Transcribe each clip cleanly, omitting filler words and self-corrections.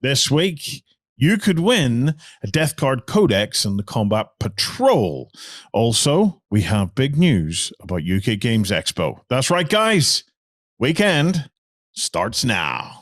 This week, you could win a Death Guard Codex and the Combat Patrol. Also, we have big news about UK Games Expo. That's right, guys. Weekend starts now.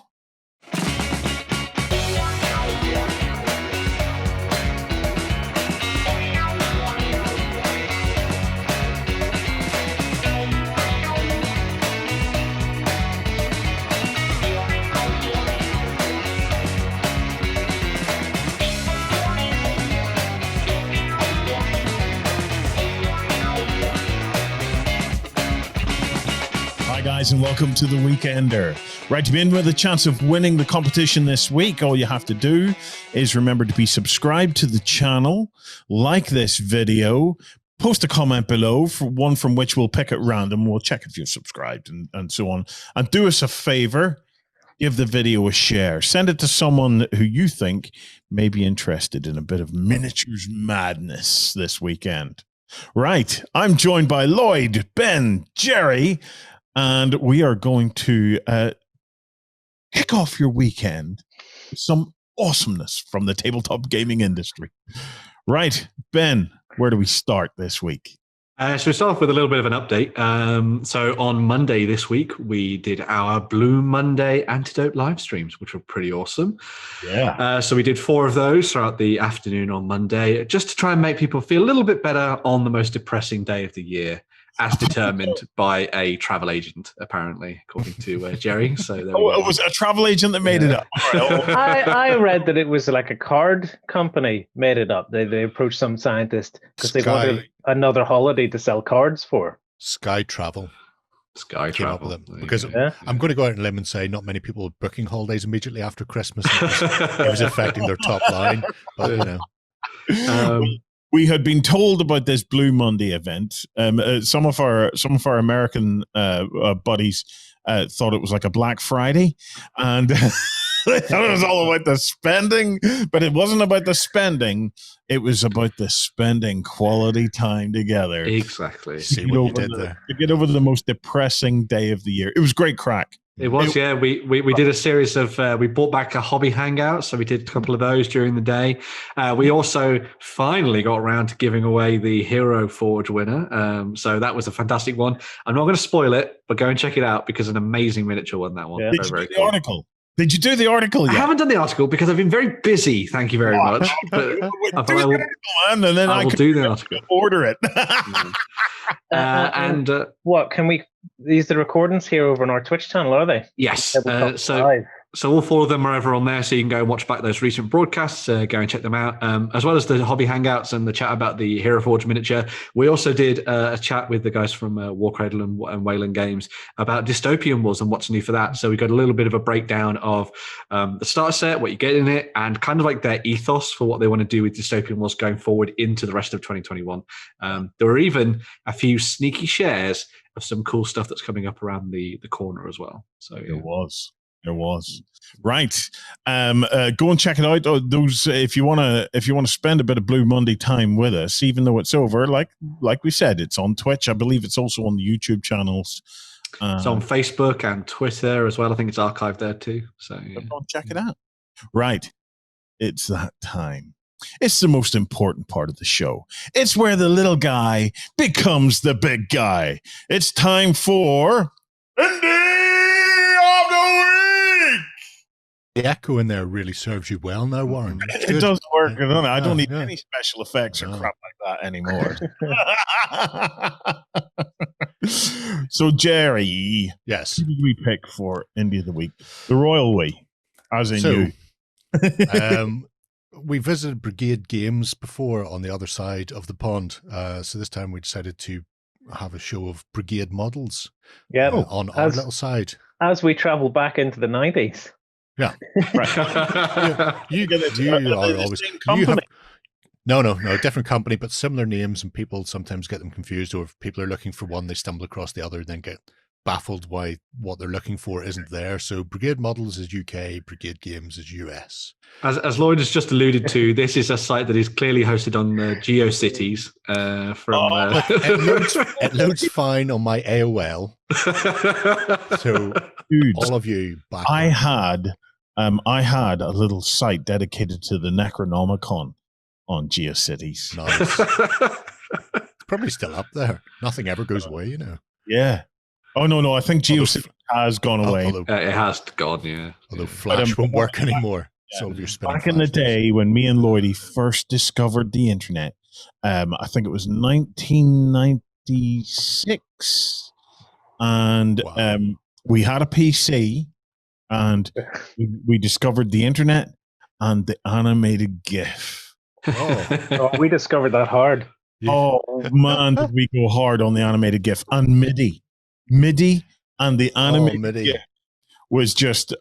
Guys, and welcome to the Weekender. Right, to be in with a chance of winning the competition this week, all you have to do is remember to be subscribed to the channel, like this video, post a comment below for one from which we'll pick at random. We'll check if you're subscribed and so on. And do us a favor, give the video a share. Send it to someone who you think may be interested in a bit of miniatures madness this weekend. Right, I'm joined by Lloyd, Ben, Jerry, and we are going to kick off your weekend with some awesomeness from the tabletop gaming industry. Right, Ben, where do we start this week? So we start off with a little bit of an update. So on Monday this week, we did our Blue Monday Antidote live streams, which were pretty awesome. Yeah. So we did 4 of those throughout the afternoon on Monday, just to try and make people feel a little bit better on the most depressing day of the year, as determined by a travel agent, apparently, according to Jerry. So there we go. It was a travel agent that made it up. I read that it was like a card company made it up. They approached some scientist because they wanted another holiday to sell cards for. Sky Travel. Because I'm going to go out on a limb and say not many people are booking holidays immediately after Christmas. It was affecting their top line, but you know. We had been told about this Blue Monday event. Some of our American buddies thought it was like a Black Friday, and they thought it was all about the spending. But it wasn't about the spending; it was about the spending quality time together. Exactly. See what you did there. To get over the most depressing day of the year. It was great crack. It was, yeah. We did a series of, we brought back a hobby hangout, so we did a couple of those during the day. We also finally got around to giving away the Hero Forge winner. So that was a fantastic one. I'm not going to spoil it, but go and check it out because an amazing miniature won that one. Yeah. Did you do the article? Did you do the article yet? I haven't done the article because I've been very busy. Thank you very much. But I thought I will do the article. Order it. What can we? These the recordings here over on our Twitch channel, are they? Yes. So all 4 of them are over on there, so you can go and watch back those recent broadcasts. Go and check them out, as well as the hobby hangouts and the chat about the Hero Forge miniature. We also did a chat with the guys from Warcradle and Wayland Games about Dystopian Wars and what's new for that. So we got a little bit of a breakdown of the starter set, what you get in it, and kind of like their ethos for what they want to do with Dystopian Wars going forward into the rest of 2021. There were even a few sneaky shares of some cool stuff that's coming up around the corner as well. So yeah. There was. Right. Go and check it out. Those if you want to spend a bit of Blue Monday time with us, even though it's over, like we said, it's on Twitch. I believe it's also on the YouTube channels. It's on Facebook and Twitter as well. I think it's archived there too. So yeah. Check it out. Right. It's that time. It's the most important part of the show. It's where the little guy becomes the big guy. It's time for Indie of the Week. The echo in there really serves you well now, Warren. It does work. I don't need any special effects or crap like that anymore. So, Jerry. Yes. Who did we pick for Indie of the Week? The Royal Way, as in you. We visited Brigade Games before on the other side of the pond. So this time we decided to have a show of Brigade Models on our little side. As we travel back into the 90s. Yeah. Right. you are always... No, different company, but similar names, and people sometimes get them confused, or if people are looking for one, they stumble across the other and then get baffled why what they're looking for isn't there. So Brigade Models is UK, Brigade Games is US. As Lloyd has just alluded to, this is a site that is clearly hosted on GeoCities. It loads fine on my AOL. So dudes, all of you back. I had I had a little site dedicated to the Necronomicon on GeoCities. Nice. It's probably still up there. Nothing ever goes away, you know. Yeah. Oh, no. I think GeoCities has gone away. It has gone, yeah. Although Flash won't work anymore. Yeah. Back in the day when me and Lloyd first discovered the internet, I think it was 1996, and we had a PC, and we discovered the internet and the animated GIF. Oh, we discovered that hard. Yeah. Oh man, did we go hard on the animated GIF and MIDI and the animated GIF was just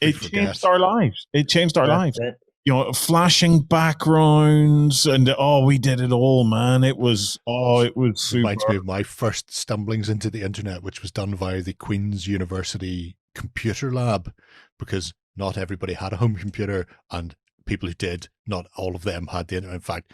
it changed our lives. It changed our lives. You know, flashing backgrounds and we did it all, man. It was super. Reminds me of my first stumblings into the internet, which was done via the Queen's University computer lab, because not everybody had a home computer, and people who did, not all of them had the internet. In fact,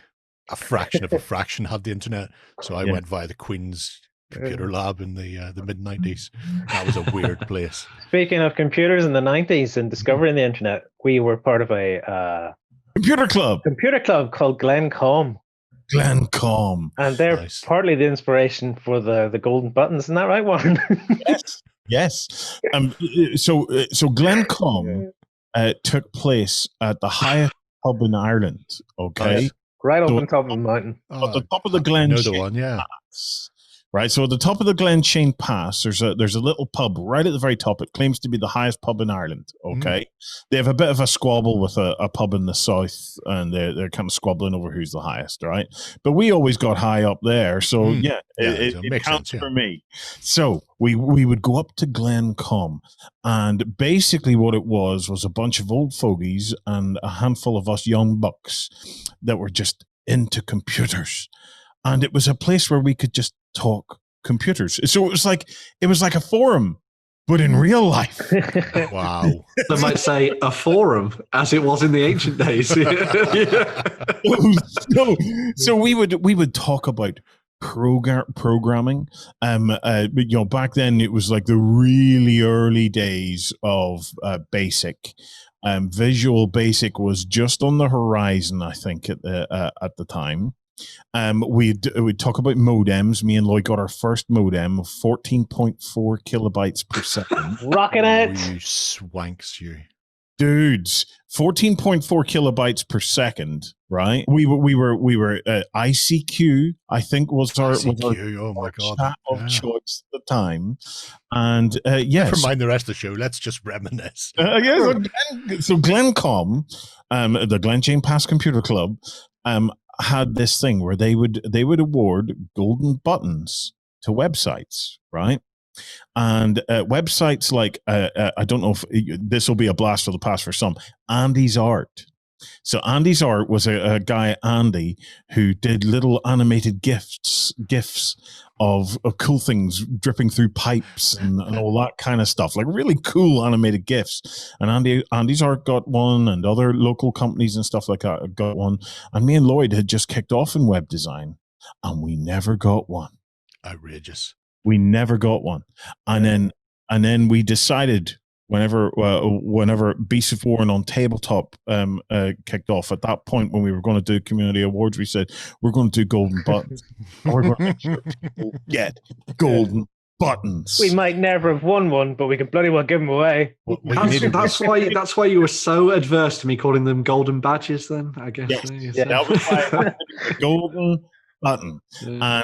a fraction of a fraction had the internet. So I went via the Queen's computer lab in the mid-90s. That was a weird place. Speaking of computers in the 90s and discovering the internet, we were part of a computer club called Glencom. And they're partly the inspiration for the golden buttons. Isn't that right, Warren? Yes. So Glencom took place at the highest pub in Ireland. Okay. Nice. Right up on top of the mountain. At the top of the Glen one, yeah. Pass. Right, so at the top of the Glen Chain Pass, there's a little pub right at the very top. It claims to be the highest pub in Ireland. Okay, They have a bit of a squabble with a pub in the south, and they're kind of squabbling over who's the highest, right? But we always got high up there, so it counts for me. So we would go up to Glencom, and basically what it was a bunch of old fogies and a handful of us young bucks that were just into computers. And it was a place where we could just talk computers. So it was like a forum, but in real life. Wow. They might say a forum, as it was in the ancient days. So we would talk about programming. Back then it was like the really early days of BASIC. Visual BASIC was just on the horizon, I think, at the time. We'd talk about modems. Me and Lloyd got our first modem of 14.4 kilobytes per second. Rocking it. You swanks, you dudes. 14.4 kilobytes per second. Right. We were ICQ. I think was our oh my god, chat of choice at the time. And yes, never mind the rest of the show. Let's just reminisce. So Glencom, the Glen Chain Pass Computer Club, had this thing where they would award golden buttons to websites, right? And websites like I don't know if this will be a blast for the past for some, Andy's Art. So Andy's Art was a guy, Andy, who did little animated gifs of cool things dripping through pipes and all that kind of stuff, like really cool animated gifs. And Andy's Art got one, and other local companies and stuff like that got one. And me and Lloyd had just kicked off in web design, and we never got one. Outrageous. We never got one. And then we decided whenever Beasts of War and OnTableTop kicked off, at that point when we were going to do community awards, we said we're going to do golden buttons. We're going to make sure people get golden buttons. We might never have won one, but we can bloody well give them away. That's why you were so adverse to me calling them golden badges. Then I guess. Yes. That was why golden button, and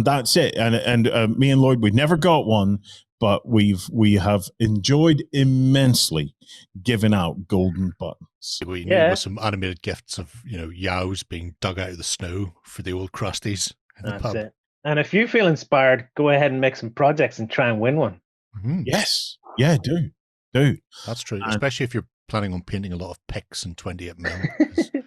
that's it. And me and Lloyd, we never got one. But we have enjoyed immensely giving out golden buttons. We knew with some animated gifts of yows being dug out of the snow for the old crusties in the pub. It. And if you feel inspired, go ahead and make some projects and try and win one. Mm-hmm. Yes, yeah, do. That's true, especially if you're planning on painting a lot of pics in 28mm.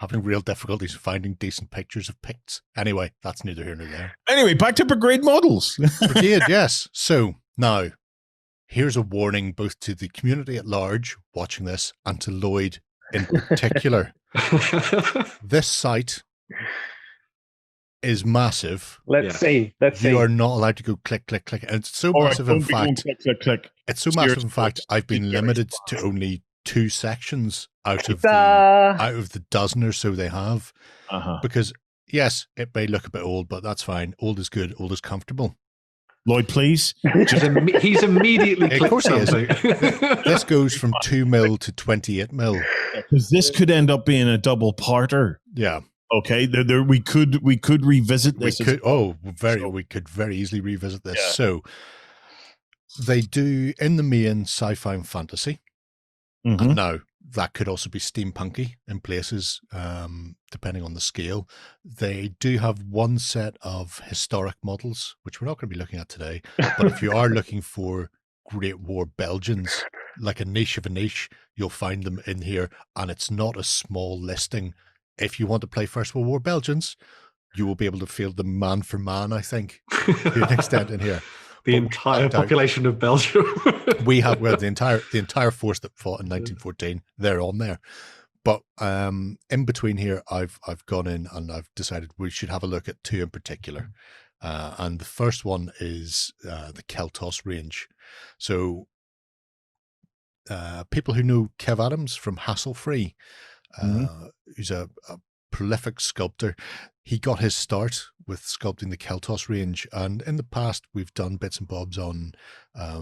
Having real difficulties finding decent pictures of Picts. Anyway, that's neither here nor there. Anyway, back to Brigade Models. Brigade, yes. So now, here's a warning both to the community at large watching this and to Lloyd in particular. This site is massive. Let's see. You are not allowed to go click, click, click. And it's so massive, in fact. Click, click, click. It's so massive, in fact, I've been limited to only 2 sections out of the dozen or so they have. Because, yes, it may look a bit old, but that's fine. Old is good. Old is comfortable. Lloyd, please. He's immediately clicked. Of course he is. This goes from 2 mil to 28 mil. Because this could end up being a double parter. Yeah. Okay. We could revisit this. We could very easily revisit this. Yeah. So they do in the main sci-fi and fantasy. And now that could also be steampunky in places, depending on the scale. They do have one set of historic models, which we're not going to be looking at today. But if you are looking for Great War Belgians, like a niche of a niche, you'll find them in here. And it's not a small listing. If you want to play First World War Belgians, you will be able to field them man for man, I think, to an extent in here. The entire population of Belgium. We have the entire force that fought in 1914. They're on there, but in between here, I've gone in and I've decided we should have a look at 2 in particular, and the first one is the Celtos range. So people who know Kev Adams from Hassle Free, who's a prolific sculptor. He got his start with sculpting the Celtos range, and in the past we've done bits and bobs on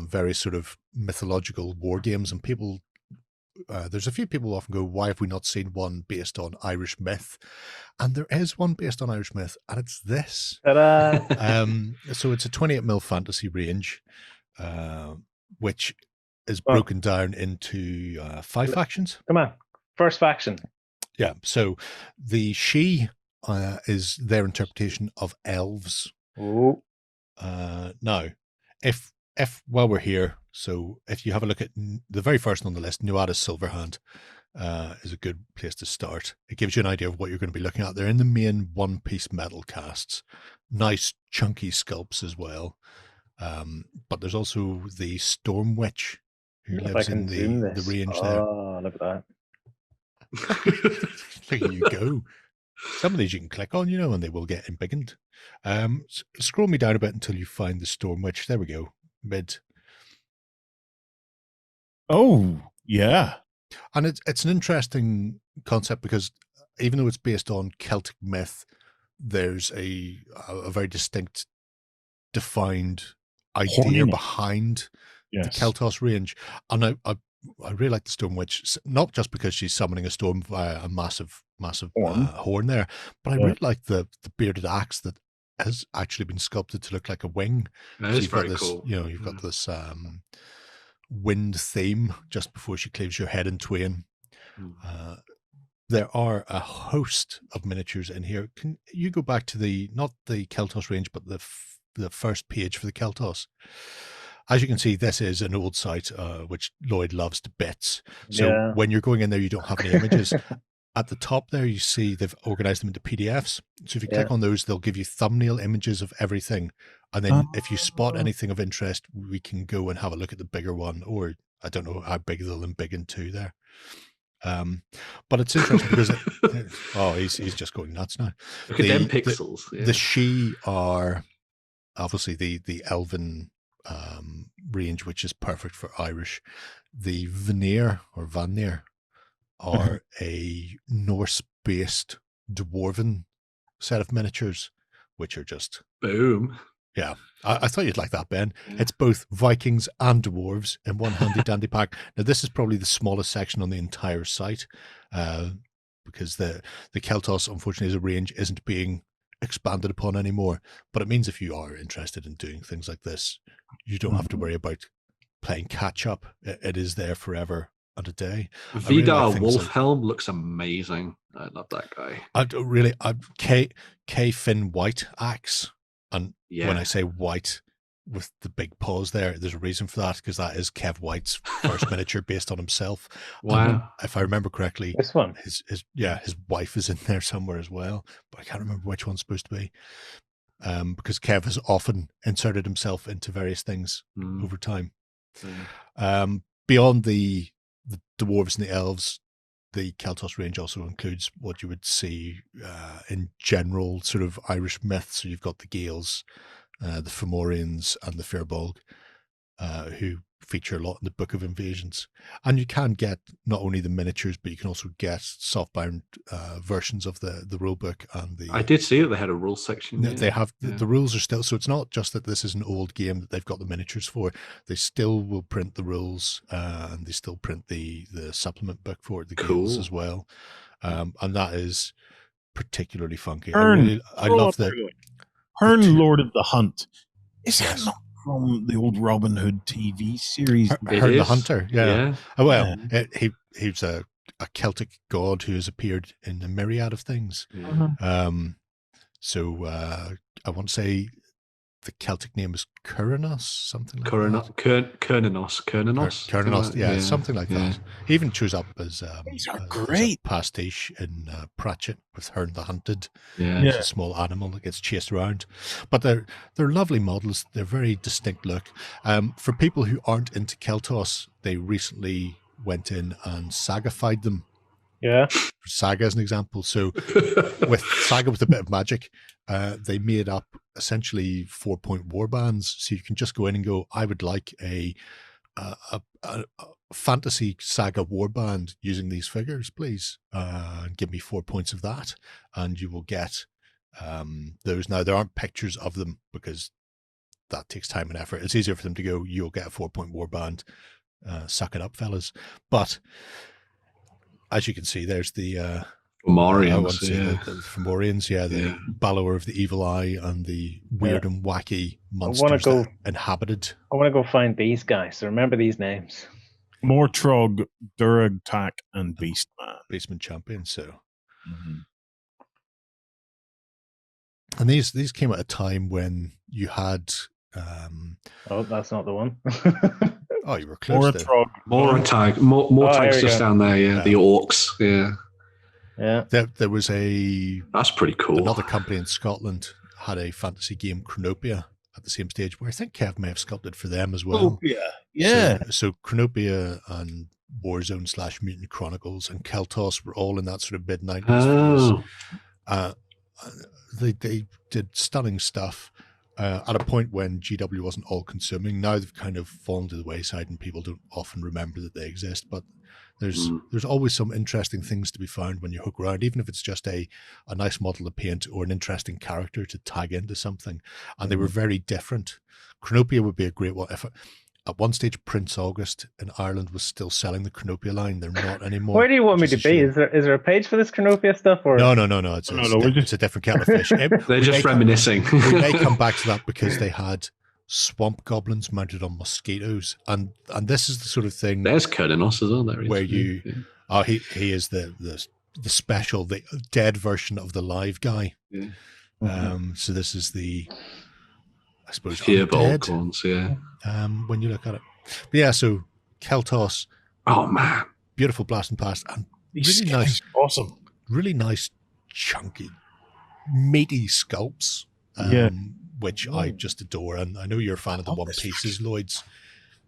various sort of mythological war games, and people, there's a few people who often go, why have we not seen one based on Irish myth? And there is one based on Irish myth, and it's this. So it's a 28 mil fantasy range, which is broken down into 5 factions. Come on, first faction. Yeah, so the she is their interpretation of elves. Oh. Now, if while we're here, so if you have a look at the very first on the list, Nuada's Silverhand is a good place to start. It gives you an idea of what you're going to be looking at. They're in the main one-piece metal casts. Nice, chunky sculpts as well. But there's also the Storm Witch, who lives in the range there. Oh, look at that. Look at you go. Some of these you can click on, and they will get embiggened. Scroll me down a bit until you find the Storm Witch. There we go. Mid. Oh, yeah. And it's an interesting concept because even though it's based on Celtic myth, there's a very distinct, defined idea behind the Celtos range. And I really like the Storm Witch, not just because she's summoning a storm via a massive horn there, but I really like the bearded axe that has actually been sculpted to look like a wing. That is very cool. You've got this wind theme just before she cleaves your head in twain. There are a host of miniatures in here. Can you go back to not the Celtos range, but the first page for the Celtos? As you can see, this is an old site, which Lloyd loves to bits. So when you're going in there, you don't have any images. At the top there, you see they've organized them into PDFs. So if you click on those, they'll give you thumbnail images of everything. And then if you spot anything of interest, we can go and have a look at the bigger one, or I don't know how big they'll embiggen to there. But it's interesting because he's just going nuts now. Look at them pixels. The she are obviously the elven range, which is perfect for Irish. The Vanir or Vanir are a Norse-based dwarven set of miniatures, which are just boom. Yeah, I thought you'd like that, Ben. It's both Vikings and dwarves in one handy dandy pack. Now, this is probably the smallest section on the entire site, because the Celtos, unfortunately, as a range, isn't being expanded upon anymore. But it means if you are interested in doing things like this, you don't have to worry about playing catch up. It is there forever and a day. Vidar Wolfhelm looks amazing. I love that guy. K Finn White axe. And when I say white with the big paws there, there's a reason for that, because that is Kev White's first miniature based on himself. Wow. If I remember correctly, this one, his wife is in there somewhere as well, but I can't remember which one's supposed to be. Because Kev has often inserted himself into various things over time. Beyond the dwarves and the elves, the Celtos range also includes what you would see in general sort of Irish myths. So you've got the Gaels, the Fomorians, and the Firbolg, who feature a lot in the Book of Invasions. And you can get not only the miniatures, but you can also get softbound versions of the rule book. And the I did see that they had a rules section. they have the rules are still, so it's not just that this is an old game that they've got the miniatures for. They still will print the rules, and they still print the supplement book for the games as well. And that is particularly funky. I love that. Hearn, Lord of the Hunt. Is that not from the old Robin Hood TV series? Hearn the Hunter, yeah. Oh, well, he's a Celtic god who has appeared in a myriad of things. So I want to say the Celtic name is Curanos, something like that. Curanos, yeah, something like that. He even shows up as these are great pastiche in Pratchett with Hearn the Hunted. It's a small animal that gets chased around. But they're lovely models. They're very distinct look. For people who aren't into Celtos, they recently went in and sagafied them. Yeah. Saga as an example. So with Saga with a bit of magic, they made up essentially 4-point warbands. So you can just go in and go, I would like a fantasy Saga warband using these figures, please. Give me 4 points of that, and you will get those. Now, there aren't pictures of them because that takes time and effort. It's easier for them to go, you'll get a 4-point warband. Suck it up, fellas. But as you can see, there's the Fomorians, the Fomorians, the Ballower of the Evil Eye, and the weird and wacky monsters that inhabited. I want to go find these guys. So remember these names: Mortrog, Durag Tak, and Beastman. Beastman champion. So, and these came at a time when you had. Oh, that's not the one. Oh, you were close. Mortag's just down there. The orcs. Yeah. There was that's pretty cool. Another company in Scotland had a fantasy game, Chronopia, at the same stage, where I think Kev may have sculpted for them as well. So Chronopia and Warzone / Mutant Chronicles and Celtos were all in that sort of mid-90s. They did stunning stuff. At a point when GW wasn't all-consuming. Now they've kind of fallen to the wayside and people don't often remember that they exist, but there's always some interesting things to be found when you hook around, even if it's just a nice model to paint or an interesting character to tag into something. And they were very different. Chronopia would be a great one. If at one stage Prince August in Ireland was still selling the Chronopia line, they're not anymore. Where do you want me to be? Is there a page for this Chronopia stuff? Or No. It's a different kettle of fish. They're just reminiscing. We may come back to that because they had swamp goblins mounted on mosquitoes, and this is the sort of thing. There's Kurdinos as well. There where he is the special, the dead version of the live guy. So this is the, I suppose, undead, when you look at it. But so Celtos. Oh man, beautiful blast and past, and really nice, awesome, really nice, chunky, meaty sculpts. Which I just adore, and I know you're a fan of the one pieces, Lloyds,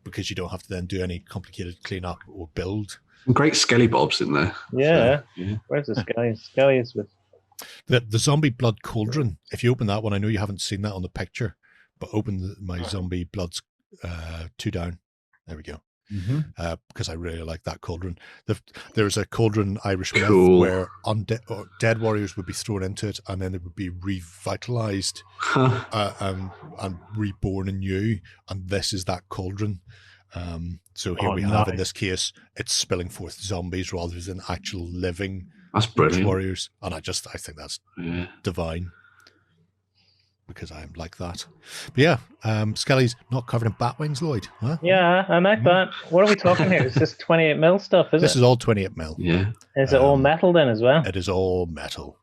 because you don't have to then do any complicated cleanup or build. Some great skelly bobs in there. Yeah. Where's the Skelly? Skelly is with the zombie blood cauldron. If you open that one, I know you haven't seen that on the picture, but open my zombie bloods 2 down. There we go. Because I really like that cauldron. There's a cauldron Irish myth where dead warriors would be thrown into it, and then it would be revitalized and reborn anew. And this is that cauldron. So here we have, in this case, it's spilling forth zombies rather than actual living warriors. And I think that's divine. Because I am like that. But Skelly's not covered in bat wings, Lloyd. Huh? Yeah, I like that. What are we talking here? It's just 28 mil stuff, is it? This is all 28 mil. Yeah. Is it all metal then as well? It is all metal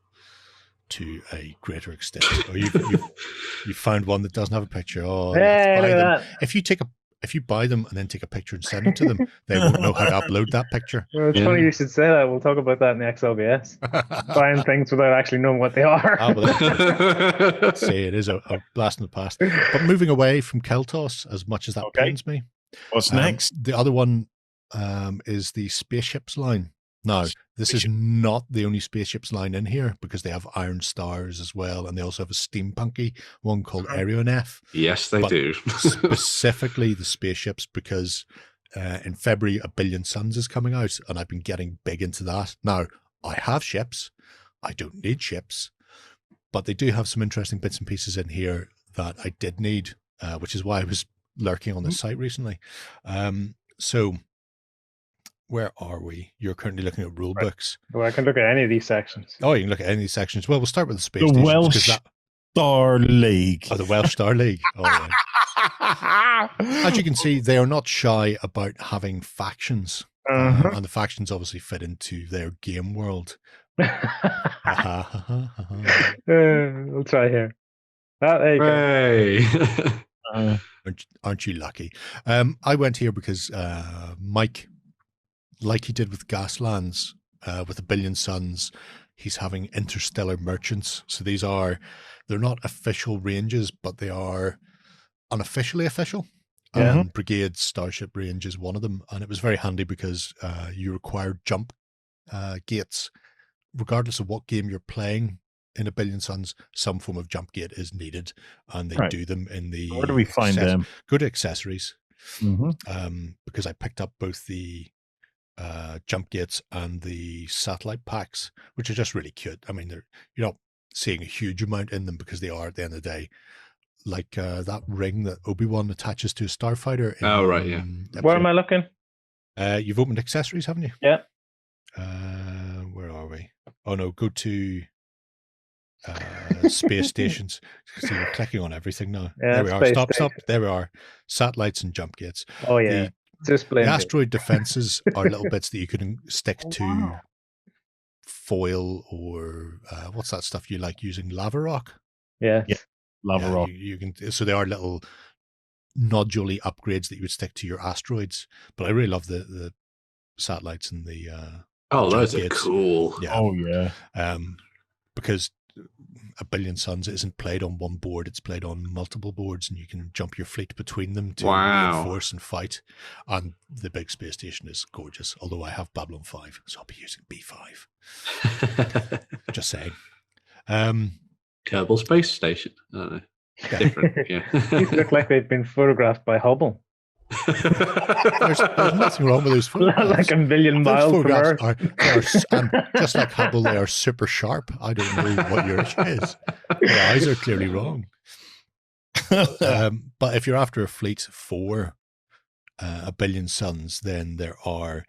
to a greater extent. Oh, you found one that doesn't have a picture. Oh, hey, look at that. If you buy them and then take a picture and send it to them, they won't know how to upload that picture. Well, it's funny you should say that. We'll talk about that in the XLBS. Buying things without actually knowing what they are. Say it is a blast in the past. But moving away from Celtos, as much as that pains me. What's next? The other one is the Spaceships line. Now, this is not the only spaceships line in here, because they have Iron Stars as well, and they also have a steampunky one called Aeronef. Yes, they do. Specifically the spaceships, because in February, A Billion Suns is coming out, and I've been getting big into that. Now, I have ships. I don't need ships, but they do have some interesting bits and pieces in here that I did need, which is why I was lurking on this site recently. So where are we? You're currently looking at rule books. Well, I can look at any of these sections. Oh, you can look at any of these sections. Well, we'll start with the space the stations. Welsh Star League. Oh, the Welsh Star League. Oh, yeah. As you can see, they are not shy about having factions. And the factions obviously fit into their game world. We'll try here. There you go. Aren't you lucky? I went here because Mike, like he did with Gaslands, with A Billion Suns, he's having interstellar merchants. So they're not official ranges, but they are unofficially official. Brigade Starship range is one of them. And it was very handy because you required jump gates. Regardless of what game you're playing in A Billion Suns, some form of jump gate is needed. And they do them in the... Where do we find them? Go to accessories. Because I picked up both the jump gates and the satellite packs, which are just really cute. I mean, you're not seeing a huge amount in them because they are, at the end of the day, like that ring that Obi-Wan attaches to a starfighter. Where am I looking? You've opened accessories, haven't you? Yeah. Where are we? Oh no, go to space stations. See, you're clicking on everything now. Yeah, there we are. Stop. There we are. Satellites and jump gates. Oh yeah. The asteroid defenses are little bits that you can stick to foil, or what's that stuff you like using? Lava rock. Yeah. Lava rock. You can. So they are little nodule upgrades that you would stick to your asteroids. But I really love the satellites and the. Those are cool. Yeah. Oh yeah. Because A Billion Suns isn't played on one board; it's played on multiple boards, and you can jump your fleet between them to reinforce and fight. And the big space station is gorgeous. Although I have Babylon 5, so I'll be using B5. Just saying. Kerbal Space Station. I don't know. Different. Yeah. These look like they've been photographed by Hubble. There's nothing wrong with those photographs. Like a million miles from Earth. And just like Hubble, they are super sharp. I don't know what your issue is. Your eyes are clearly wrong. But if you're after a fleet for A Billion Suns, then there are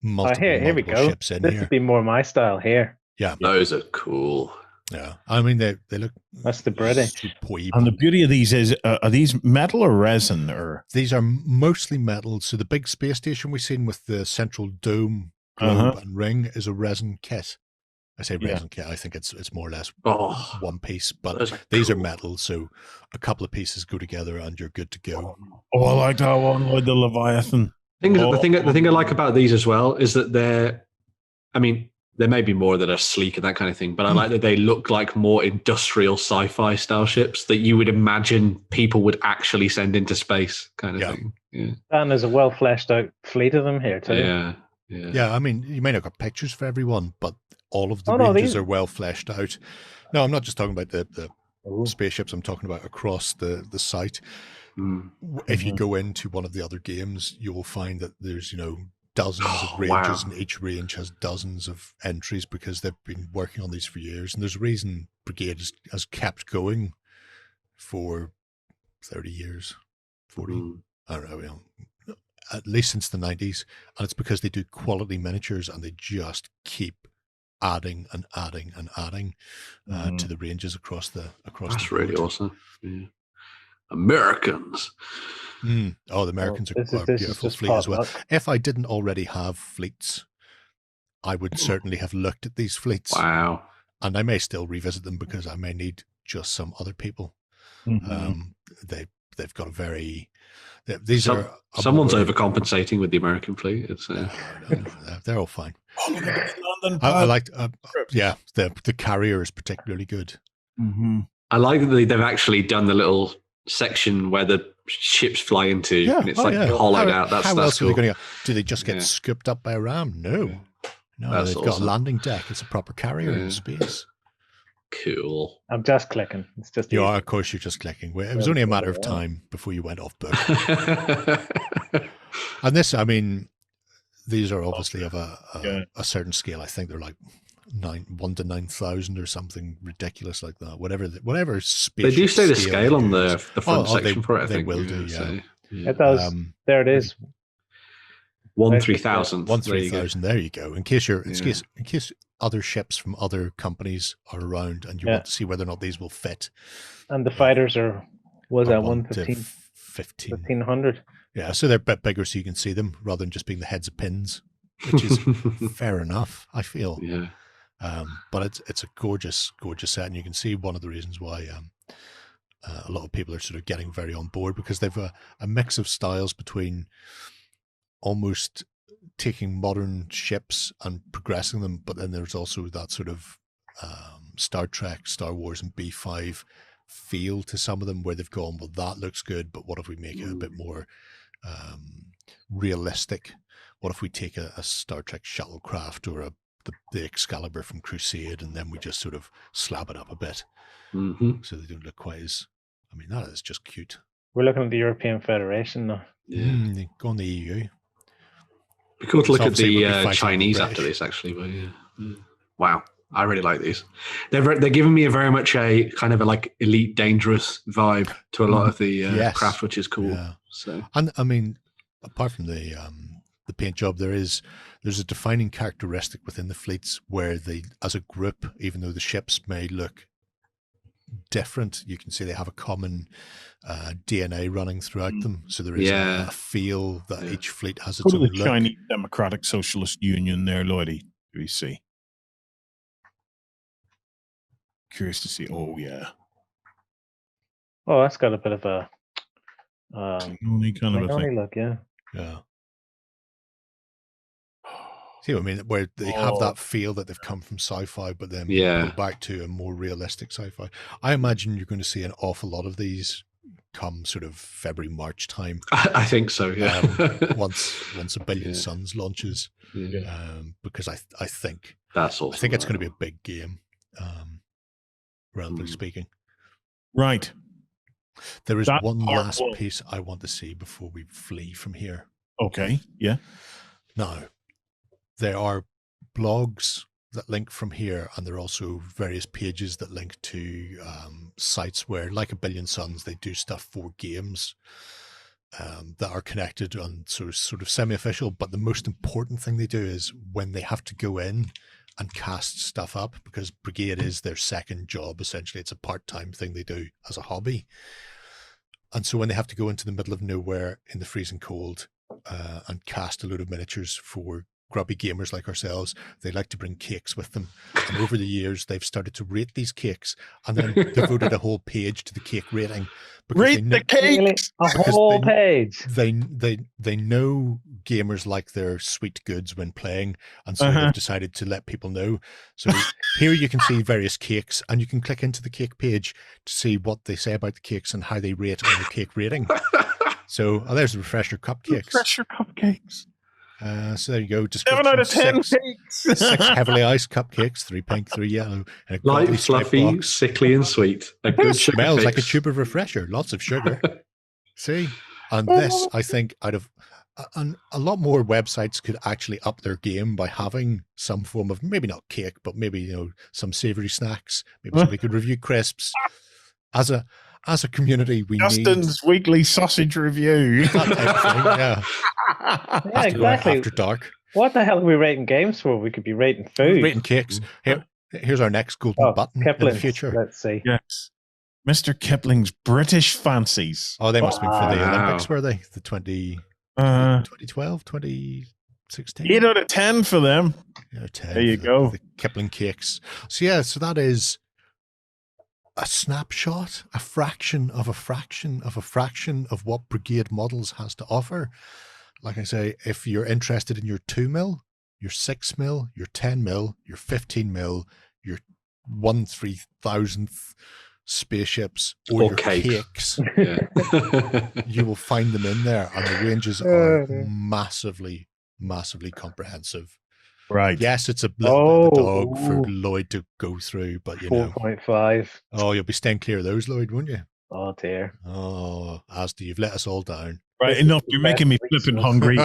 multiple ships in here. This would be more my style here. Yeah, those are cool. Yeah, I mean they look. That's the British. And the beauty of these is, are these metal or resin? Or these are mostly metal. So the big space station we've seen with the central dome, globe, and ring is a resin kit. I say resin kit. I think it's more or less one piece, but these are metal. So a couple of pieces go together, and you're good to go. Oh, I like that one with the Leviathan. The thing I like about these as well is that they're, I mean, there may be more that are sleek and that kind of thing, but I like that they look like more industrial sci-fi style ships that you would imagine people would actually send into space, kind of thing. Yeah. And there's a well fleshed out fleet of them here too. Yeah. I mean, you may not got pictures for everyone, but all of the ranges are well fleshed out. No, I'm not just talking about the spaceships. I'm talking about across the site. If you go into one of the other games, you will find that there's dozens of ranges, and each range has dozens of entries because they've been working on these for years. And there's a reason Brigade has kept going for 30 years, 40, I don't know, at least since the 90s. And it's because they do quality miniatures, and they just keep adding and adding and adding to the ranges across the That's really awesome. Yeah. Americans. Oh, the Americans are a beautiful fleet as well. If I didn't already have fleets, I would certainly have looked at these fleets. Wow. And I may still revisit them because I may need just some other people. They've got a very... Someone's overcompensating with the American fleet. It's they're all fine. I like... the carrier is particularly good. I like that they've actually done the little section where the ships fly into, and it's hollowed out. That's else cool. are they going to go? Do they just get scooped up by a ram? No. No, That's they've got awesome. a landing deck. It's a proper carrier in space. Cool. I'm just clicking. It's just Yeah, of course you're just clicking. It was only a matter of time before you went off book. And this, I mean, these are obviously of a certain scale. I think they're like 1 to 9,000 or something ridiculous like that. Whatever space. They do say the scale on the front section for it. I think they will do. Yeah, so, it does. There it is. 1/3000. 1/3000. There you go. In case in case other ships from other companies are around and you want to see whether or not these will fit. And the fighters are 115, 1500. Yeah, so they're a bit bigger so you can see them rather than just being the heads of pins, which is fair enough, I feel. Yeah. But it's a gorgeous set, and you can see one of the reasons why a lot of people are sort of getting very on board, because they've a mix of styles between almost taking modern ships and progressing them, but then there's also that sort of Star Trek, Star Wars, and B5 feel to some of them, where they've gone, well, that looks good, but what if we make it a bit more realistic? What if we take a Star Trek shuttlecraft or the Excalibur from Crusade, and then we just sort of slab it up a bit so they don't look quite as... I mean, that is just cute. We're looking at the European Federation now. Yeah. Go on the EU. Be cool to look at the Chinese after this, actually. But wow, I really like these. They're giving me a very much a kind of a like elite dangerous vibe to a lot of the craft, which is cool. Yeah. So, and I mean, apart from the paint job, there's a defining characteristic within the fleets where they, as a group, even though the ships may look different, you can see they have a common DNA running throughout them. So there is a feel that each fleet has its own look. The Chinese Democratic Socialist Union there, Lloyd. Do we see? Curious to see. Oh yeah. Oh, that's got a bit of a only kind of a thing. Look, yeah. See what I mean? Where they have that feel that they've come from sci-fi, but then go back to a more realistic sci-fi. I imagine you're going to see an awful lot of these come sort of February, March time. I think so, yeah. Once A Billion Suns launches, because I think that's awesome. I think it's going to be a big game, relatively speaking. Right. There is one last piece I want to see before we flee from here. Okay. Yeah. Now, there are blogs that link from here, and there are also various pages that link to sites where, like A Billion Suns, they do stuff for games that are connected and sort of semi-official. But the most important thing they do is when they have to go in and cast stuff up, because Brigade is their second job, essentially. It's a part-time thing they do as a hobby. And so when they have to go into the middle of nowhere in the freezing cold and cast a load of miniatures for grubby gamers like ourselves, they like to bring cakes with them. And over the years, they've started to rate these cakes, and then devoted a whole page to the cake rating. Rate the cakes! A whole page! They know gamers like their sweet goods when playing, and so they've decided to let people know. So here you can see various cakes, and you can click into the cake page to see what they say about the cakes and how they rate on the cake rating. So there's the refresher cupcakes. Refresher cupcakes. So there you go. 7 out of 10 cakes. 6 heavily iced cupcakes, 3 pink, 3 yellow. And a light, fluffy, box. sickly, and sweet. A good sugar smells fix. like a tube of refresher. Lots of sugar. See? And this, I think, out of a lot more websites could actually up their game by having some form of, maybe not cake, but maybe, some savory snacks. Maybe somebody could review crisps. As a community, we Justin's need weekly sausage review. that type of thing, yeah, exactly. After dark. What the hell are we rating games for? We could be rating food. Rating cakes. Here's our next golden button Kipling's, in the future. Let's see. Yes. Mr. Kipling's British Fancies. Oh, they must have been for the Olympics, were they? The 2012, 2016? 8 out of 10 for them. 10 there you go. The Kipling cakes. So that is a snapshot, a fraction of what Brigade Models has to offer. Like I say, if you're interested in your 2 mil, your 6 mil, your 10 mil, your 15 mil, your 1/3000th spaceships, or your cakes, you will find them in there, and the ranges are massively, massively comprehensive. Right. Yes, it's a little bit of the dog for Lloyd to go through, but 4.5. Oh, you'll be staying clear of those, Lloyd, won't you? Oh dear. Oh, Asda, you've let us all down. Right, enough. You're making me flipping hungry.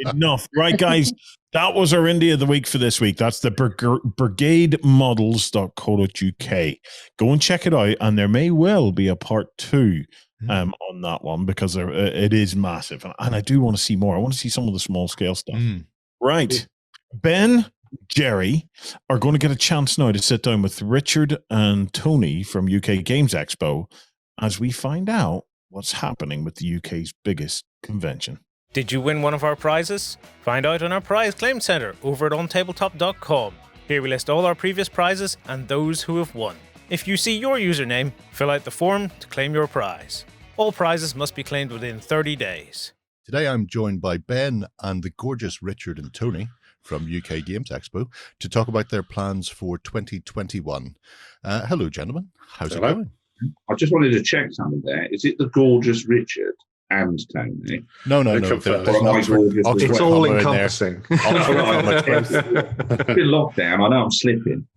Enough. Right, guys, that was our Indie of the Week for this week. That's the brigademodels.co.uk. Go and check it out, and there may well be a part 2 on that one, because it is massive. And I do want to see more. I want to see some of the small-scale stuff. Right. Ben, Jerry are going to get a chance now to sit down with Richard and Tony from UK Games Expo as we find out what's happening with the UK's biggest convention. Did you win one of our prizes? Find out on our prize claim center over at OnTableTop.com. Here we list all our previous prizes and those who have won. If you see your username, fill out the form to claim your prize. All prizes must be claimed within 30 days. Today I'm joined by Ben and the gorgeous Richard and Tony from UK Games Expo to talk about their plans for 2021. Hello, gentlemen. How's it going? I just wanted to check something there. Is it the gorgeous Richard and Tony? No. It's all encompassing. It's been lockdown. I know I'm slipping.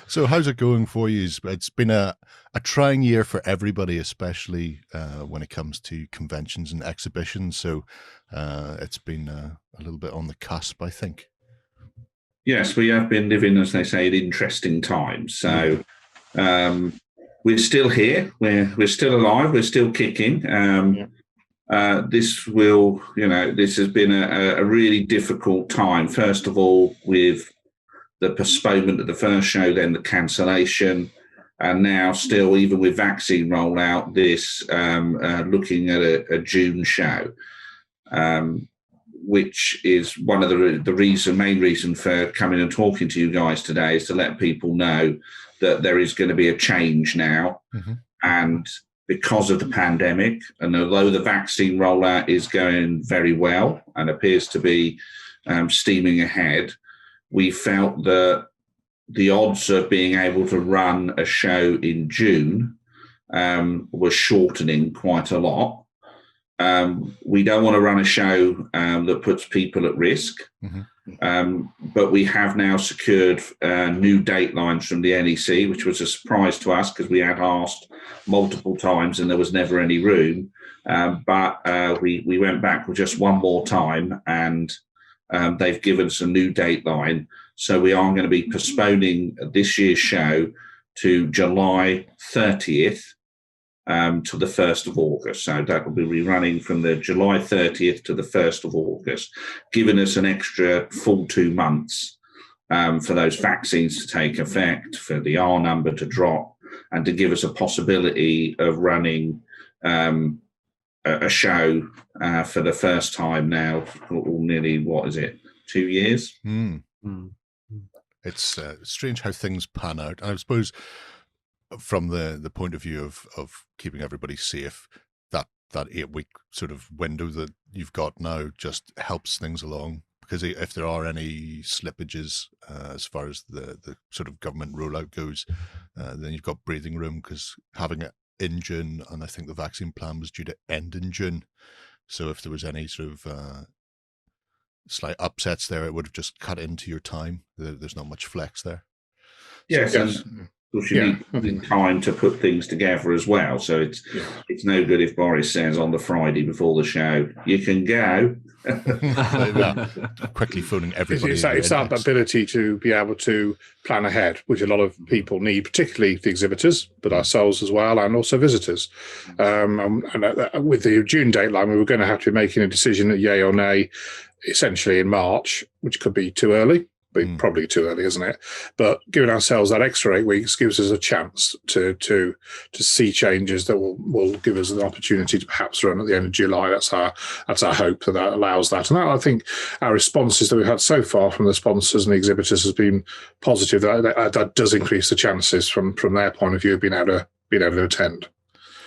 So how's it going for you? It's been a trying year for everybody, especially when it comes to conventions and exhibitions. So it's been a little bit on the cusp, I think. Yes, we have been living, as they say, in interesting times. So we're still here. We're still alive. We're still kicking. This has been a really difficult time. First of all, with the postponement of the first show, then the cancellation, and now still, even with vaccine rollout, this looking at a June show, which is one of the main reason for coming and talking to you guys today, is to let people know that there is going to be a change now. And because of the pandemic, and although the vaccine rollout is going very well and appears to be steaming ahead, we felt that the odds of being able to run a show in June were shortening quite a lot. We don't want to run a show that puts people at risk. But we have now secured new date lines from the NEC, which was a surprise to us because we had asked multiple times and there was never any room. But we went back with just one more time, and they've given us a new date line. So we are going to be postponing this year's show to July 30th to the 1st of August. So that will be rerunning from the July 30th to the 1st of August, giving us an extra full 2 months for those vaccines to take effect, for the R number to drop, and to give us a possibility of running a show for the first time now, nearly, 2 years? It's strange how things pan out. And I suppose from the point of view of keeping everybody safe, that 8-week sort of window that you've got now just helps things along, because if there are any slippages as far as the sort of government rollout goes, then you've got breathing room, because having it in June, and I think the vaccine plan was due to end in June, so if there was any sort of slight upsets there, it would have just cut into your time. There's not much flex there. Yes, and of course, you need time to put things together as well. So it's no good if Boris says on the Friday before the show, you can go. Quickly phoning everybody. It's that ability to be able to plan ahead, which a lot of people need, particularly the exhibitors, but ourselves as well, and also visitors. And with the June dateline, we were going to have to be making a decision, yay or nay, essentially in March, which could be too early. Probably too early, isn't it? But giving ourselves that extra 8 weeks gives us a chance to see changes that will give us an opportunity to perhaps run at the end of July. That's our hope, that allows that. And I think our responses that we've had so far from the sponsors and the exhibitors has been positive. That does increase the chances from their point of view of being able to attend.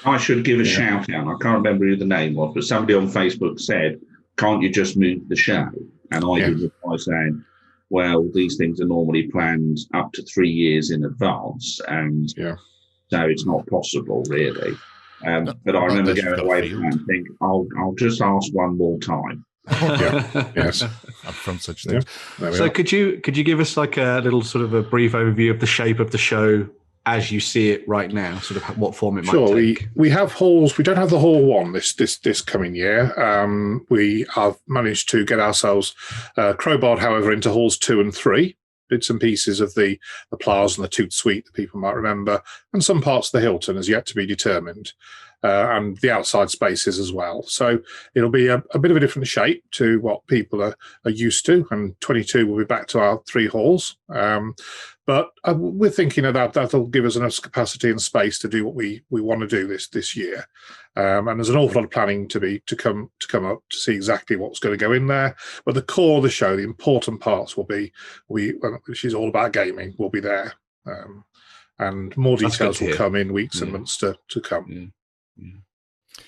I should give a shout out. I can't remember who the name was, but somebody on Facebook said, "Can't you just move the show?" And I did reply saying, well, these things are normally planned up to 3 years in advance, and so it's not possible, really. But I remember going away from that and think, I'll just ask one more time. Yes, up from such things. So could you give us like a little sort of a brief overview of the shape of the show as you see it right now, sort of what form it might take? We have halls. We don't have the hall one this coming year. We have managed to get ourselves crowbarred, however, into halls 2 and 3. Bits and pieces of the Plaza and the Toot Suite that people might remember, and some parts of the Hilton is yet to be determined, and the outside spaces as well. So it'll be a bit of a different shape to what people are used to, and 22 will be back to our 3 halls. But we're thinking that'll give us enough capacity and space to do what we want to do this year. And there's an awful lot of planning to come up to see exactly what's going to go in there. But the core of the show, the important parts will be, which is all about gaming, will be there. And more details will come in weeks and months to come.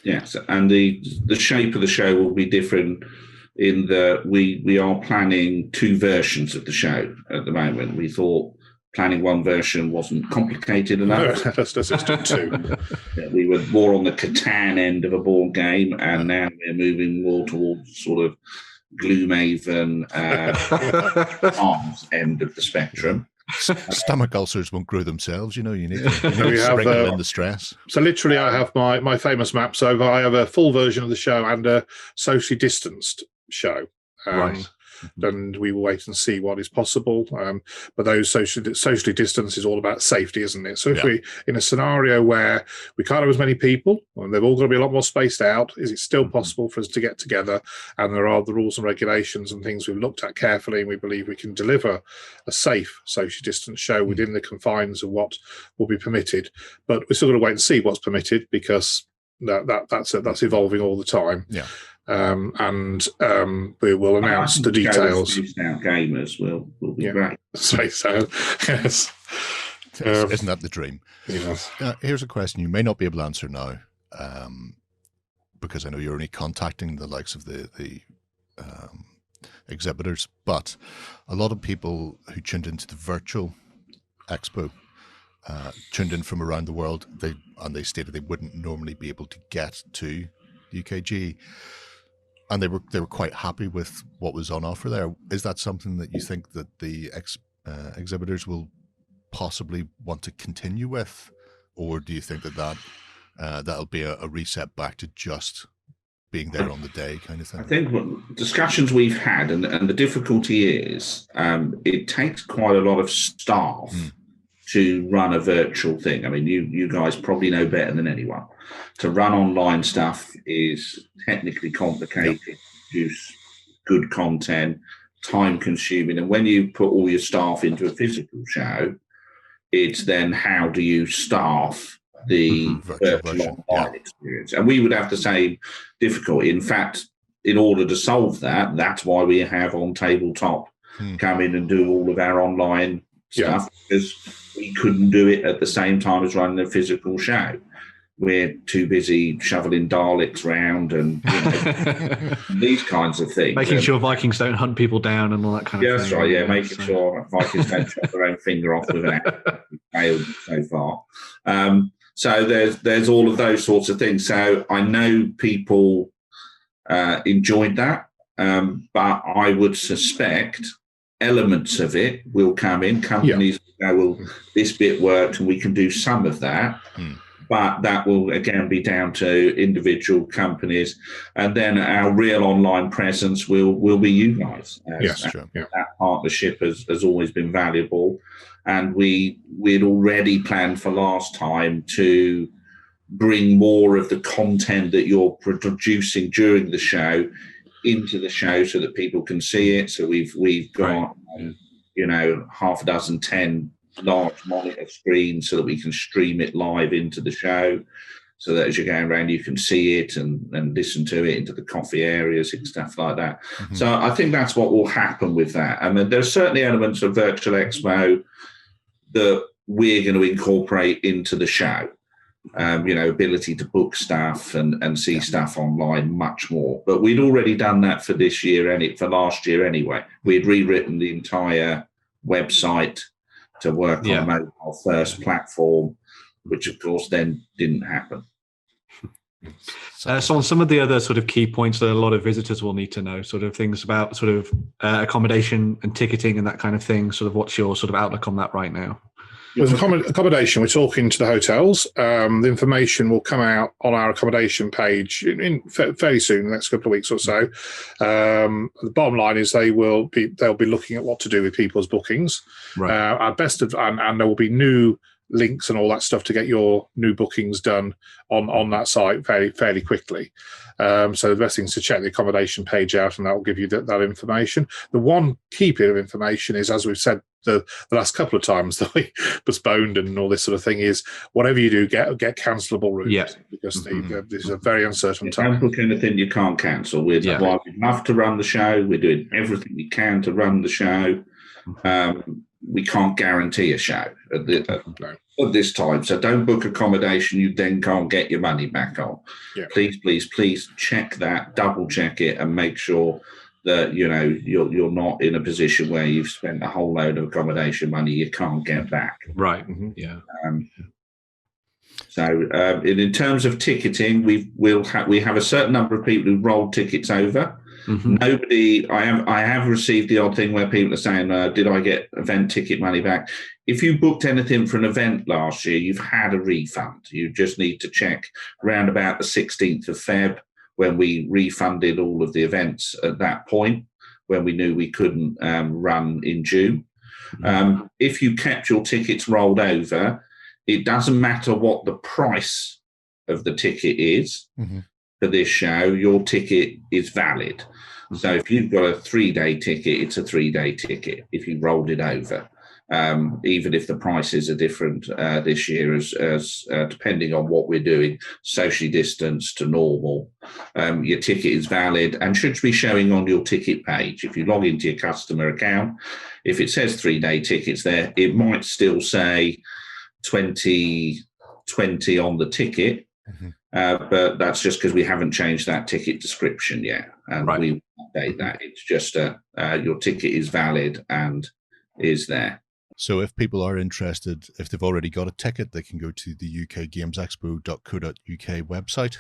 Yes, and the shape of the show will be different in that we are planning 2 versions of the show at the moment. We thought planning one version wasn't complicated enough. No, let's do 2. We were more on the Catan end of a board game, and now we're moving more towards sort of Gloomhaven arms end of the spectrum. Stomach ulcers won't grow themselves, you need to sprinkle in the stress. So literally I have my famous maps over. I have a full version of the show and a socially distanced show. Right. And we will wait and see what is possible. But those socially distance is all about safety, isn't it? So if we in a scenario where we can't have as many people and they've all got to be a lot more spaced out, is it still possible for us to get together? And there are the rules and regulations and things we've looked at carefully, and we believe we can deliver a safe socially distant show within the confines of what will be permitted. But we're still going to wait and see what's permitted, because that's evolving all the time. Yeah. We will announce the details. Now gamers will be great. So yes. Isn't that the dream? Yes. Here's a question you may not be able to answer now, because I know you're only contacting the likes of the exhibitors, but a lot of people who tuned into the virtual expo tuned in from around the world. They stated they wouldn't normally be able to get to UKGE. And they were quite happy with what was on offer there. Is that something that you think that the exhibitors will possibly want to continue with, or do you think that'll be a reset back to just being there on the day kind of thing? I think what discussions we've had, and the difficulty is, it takes quite a lot of staff to run a virtual thing. I mean, you guys probably know better than anyone. To run online stuff is technically complicated, produce good content, time consuming. And when you put all your staff into a physical show, it's then how do you staff the virtual online experience? And we would have the same difficulty. In fact, in order to solve that, that's why we have OnTableTop come in and do all of our online stuff, because we couldn't do it at the same time as running a physical show. We're too busy shoveling Daleks round and these kinds of things. Making sure Vikings don't hunt people down and all that kind of thing. That's right, making sure Vikings don't chop their own finger off with an axe. We've failed so far. So there's all of those sorts of things. So I know people enjoyed that, but I would suspect elements of it will come in. Companies will go, well, this bit worked and we can do some of that. But that will, again, be down to individual companies. And then our real online presence will be you guys. Sure. That partnership has always been valuable. And we'd already planned for last time to bring more of the content that you're producing during the show into the show so that people can see it. So we've got, half a dozen, 10 large monitor screens so that we can stream it live into the show, so that as you're going around you can see it and listen to it into the coffee areas and stuff like that. So I think that's what will happen with that. I mean, there's certainly elements of Virtual Expo that we're going to incorporate into the show. Ability to book stuff and see stuff online much more. But we'd already done that for this year and for last year anyway. We'd rewritten the entire website to work on a mobile first platform, which of course then didn't happen. So on some of the other sort of key points that a lot of visitors will need to know, sort of things about sort of accommodation and ticketing and that kind of thing, sort of what's your sort of outlook on that right now? With accommodation, we're talking to the hotels. The information will come out on our accommodation page in fairly soon, the next couple of weeks or so. The bottom line is they'll be looking at what to do with people's bookings. Right. And there will be new links and all that stuff to get your new bookings done on that site fairly quickly. So the best thing is to check the accommodation page out, and that will give you that information. The one key bit of information is, as we've said the last couple of times that we postponed and all this sort of thing, is whatever you do, get cancelable rooms, because this is a very uncertain time. Don't book anything you can't cancel. We'd love to run the show. We're doing everything we can to run the show. We can't guarantee a show at this time. So don't book accommodation you then can't get your money back on. Yeah. Please check that, double check it, and make sure that you're not in a position where you've spent a whole load of accommodation money you can't get back. Right. Yeah. So in terms of ticketing, we have a certain number of people who rolled tickets over. Nobody. I have received the odd thing where people are saying, "Did I get event ticket money back?" If you booked anything for an event last year, you've had a refund. You just need to check around about the 16th of Feb, when we refunded all of the events at that point, when we knew we couldn't run in June. If you kept your tickets rolled over, it doesn't matter what the price of the ticket is for this show, your ticket is valid. So if you've got a 3-day ticket, it's a 3-day ticket if you rolled it over. Even if the prices are different this year, as depending on what we're doing, socially distanced to normal, your ticket is valid and should be showing on your ticket page. If you log into your customer account, if it says 3-day tickets there, it might still say 2020 on the ticket, but that's just because we haven't changed that ticket description yet, and we update that. It's just your ticket is valid and is there. So if people are interested, if they've already got a ticket, they can go to the ukgamesexpo.co.uk website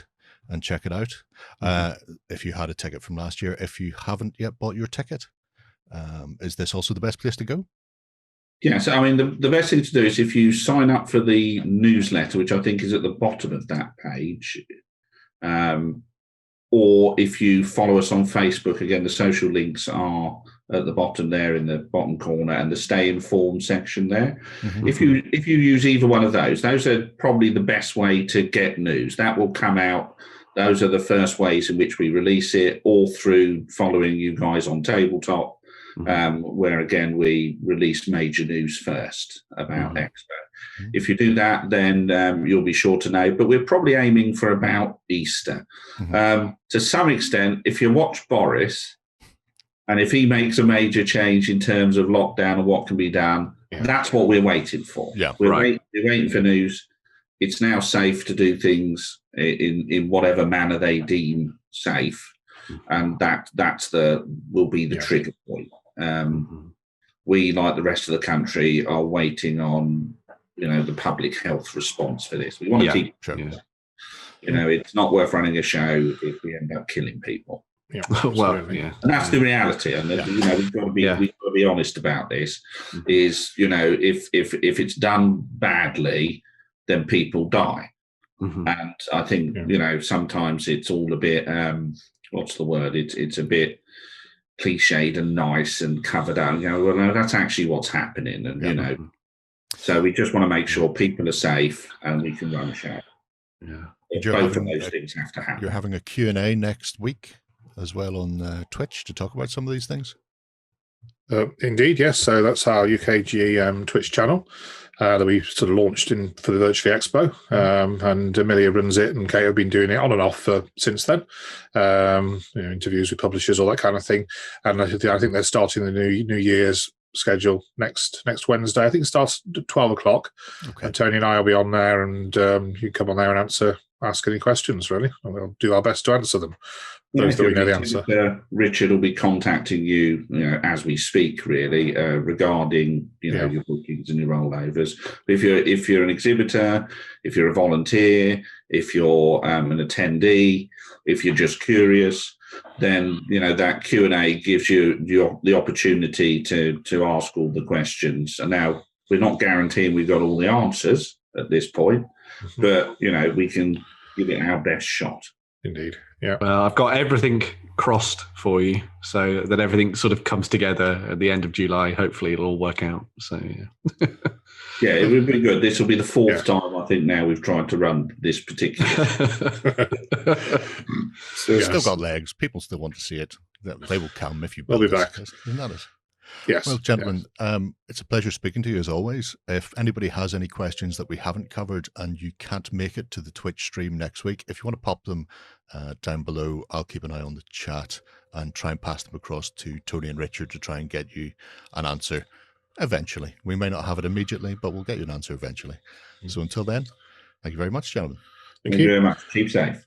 and check it out. If you had a ticket from last year, if you haven't yet bought your ticket, is this also the best place to go? Yes, I mean, the best thing to do is if you sign up for the newsletter, which I think is at the bottom of that page, or if you follow us on Facebook, again, the social links are at the bottom there in the bottom corner, and the stay informed section there. If you use either one of those are probably the best way to get news. That will come out. Those are the first ways in which we release it, all through following you guys on Tabletop, where again we release major news first about Expo. If you do that, then you'll be sure to know. But we're probably aiming for about Easter. To some extent, if you watch Boris, and if he makes a major change in terms of lockdown and what can be done, that's what we're waiting for. We're waiting for news. It's now safe to do things in whatever manner they deem safe, and that will be the trigger point. We, like the rest of the country, are waiting on the public health response for this. We want to keep. It's not worth running a show if we end up killing people. And that's the reality, and we've got to be honest about this. Is if it's done badly, then people die, and I think sometimes it's all a bit what's the word? It's a bit cliched and nice and covered up. Well, no, that's actually what's happening, and so we just want to make sure people are safe and we can run a show. Both of those things have to happen. You're having a Q&A next week as well on Twitch to talk about some of these things? Indeed, yes. So that's our UKGE Twitch channel that we sort of launched for the Virtually Expo, and Amelia runs it, and Kate have been doing it on and off since then. Interviews with publishers, all that kind of thing. And I think they're starting the New Year's schedule next Wednesday. I think it starts at 12 o'clock. Okay. And Tony and I will be on there, and you can come on there and ask any questions, really, and we'll do our best to answer them. Those that we know the answer. Richard will be contacting you, as we speak, really, regarding your booking. trades and your rollovers. But if you're an exhibitor, if you're a volunteer, if you're an attendee, if you're just curious, then that Q&A gives you the opportunity to ask all the questions. And now we're not guaranteeing we've got all the answers at this point, but we can give it our best shot. Indeed. Yeah. Well, I've got everything crossed for you so that everything sort of comes together at the end of July. Hopefully it'll all work out. So yeah. Yeah, it would be good. This will be the fourth time, I think, now we've tried to run this particular. Still got legs. People still want to see it. They will come if you build We'll be back. Isn't that it? Yes. Well, gentlemen, it's a pleasure speaking to you as always. If anybody has any questions that we haven't covered and you can't make it to the Twitch stream next week, if you want to pop them down below, I'll keep an eye on the chat and try and pass them across to Tony and Richard to try and get you an answer eventually. We may not have it immediately, but we'll get you an answer eventually. So until then, thank you very much, gentlemen. Thank you very much. Keep safe.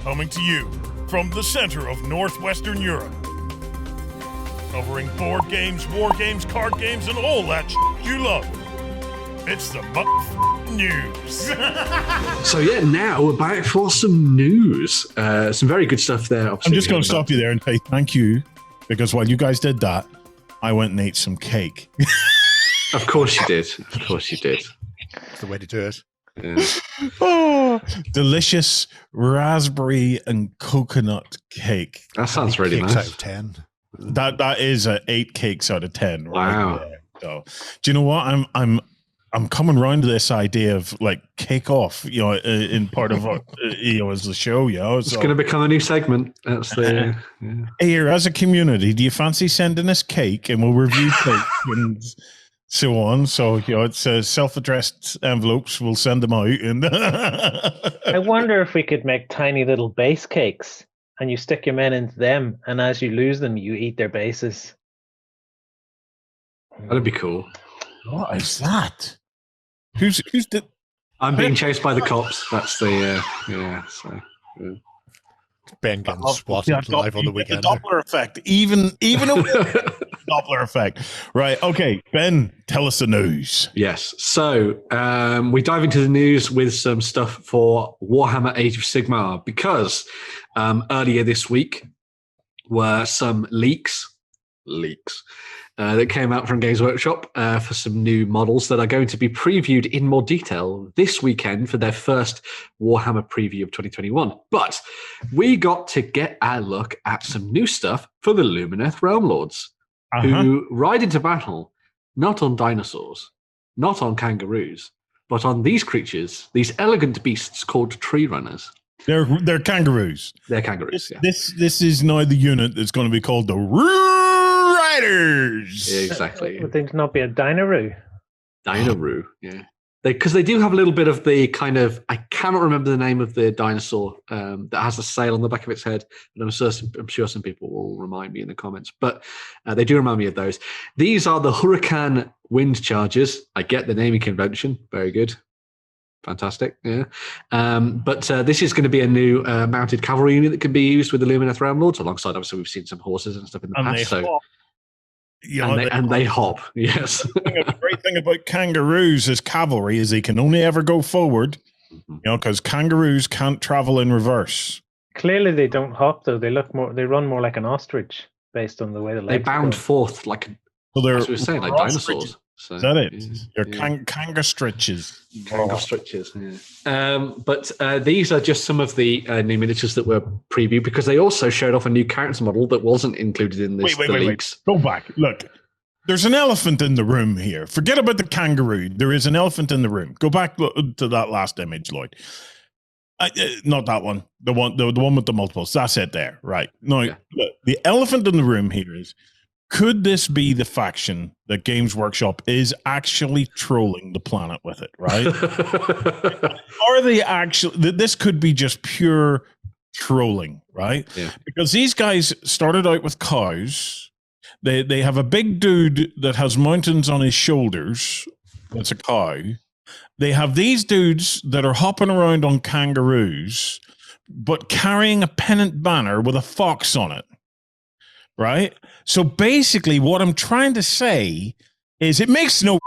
Coming to you from the center of Northwestern Europe. Covering board games, war games, card games, and all that you love. It's the news. So yeah, now we're back for some news. Some very good stuff there. I'm just going to stop you there and say thank you, because while you guys did that, I went and ate some cake. Of course you did. Of course you did. That's the way to do it. Yeah. Oh, delicious raspberry and coconut cake. That sounds really nice. Out of 10. That is a 8 cakes out of 10. Wow. Right there. So, do you know what? I'm coming around to this idea of like cake off, in part of as the show, It's going to become a new segment. That's the Here, as a community, do you fancy sending us cake and we'll review cake and so on? So it's self-addressed envelopes. We'll send them out. And I wonder if we could make tiny little base cakes, and you stick your men into them, and as you lose them, you eat their bases. That'd be cool. What is that? Who's the? I'm being chased by the cops. That's the Ben getting swatted live on the weekend. The Doppler effect, even a Doppler effect. Right. Okay, Ben, tell us the news. Yes. So we dive into the news with some stuff for Warhammer Age of Sigmar, because earlier this week were some leaks that came out from Games Workshop for some new models that are going to be previewed in more detail this weekend for their first Warhammer preview of 2021. But we got to get our look at some new stuff for the Lumineth Realm-lords, who ride into battle not on dinosaurs, not on kangaroos, but on these creatures, these elegant beasts called tree runners. They're kangaroos. They're kangaroos. This is now the unit that's going to be called the Riders. Yeah, exactly. Would they not be a Dinaroo? Dinaroo, yeah. Because they do have a little bit of the kind of, I cannot remember the name of the dinosaur that has a sail on the back of its head, and I'm sure some people will remind me in the comments, but they do remind me of those. These are the Hurakan Windchargers. I get the naming convention. Very good. Fantastic, yeah. But this is going to be a new mounted cavalry unit that can be used with the Lumineth Realm-lords, alongside, obviously, we've seen some horses and stuff in the past. They hop, yes. The great thing about kangaroos as cavalry is they can only ever go forward, because kangaroos can't travel in reverse. Clearly they don't hop, though. They run more like an ostrich based on the way the legs they bound go. forth like, as we were saying, like dinosaurs. So, is that it? Your kanga stretches. Kanga stretches, yeah. But these are just some of the new miniatures that were previewed, because they also showed off a new character model that wasn't included in this. Wait. Go back. Look, there's an elephant in the room here. Forget about the kangaroo. There is an elephant in the room. Go back to that last image, Lloyd. Not that one. The one with the multiples. That's it there. Right. No, look, the elephant in the room here is, could this be the faction that Games Workshop is actually trolling the planet with it, right? Are they actually, this could be just pure trolling, right? Yeah. Because these guys started out with cows. They have a big dude that has mountains on his shoulders. That's a cow. They have these dudes that are hopping around on kangaroos, but carrying a pennant banner with a fox on it. Right? So basically what I'm trying to say is it makes no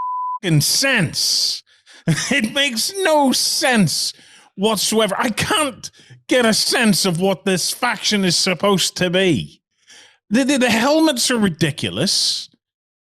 fucking sense. It makes no sense whatsoever. I can't get a sense of what this faction is supposed to be. The helmets are ridiculous.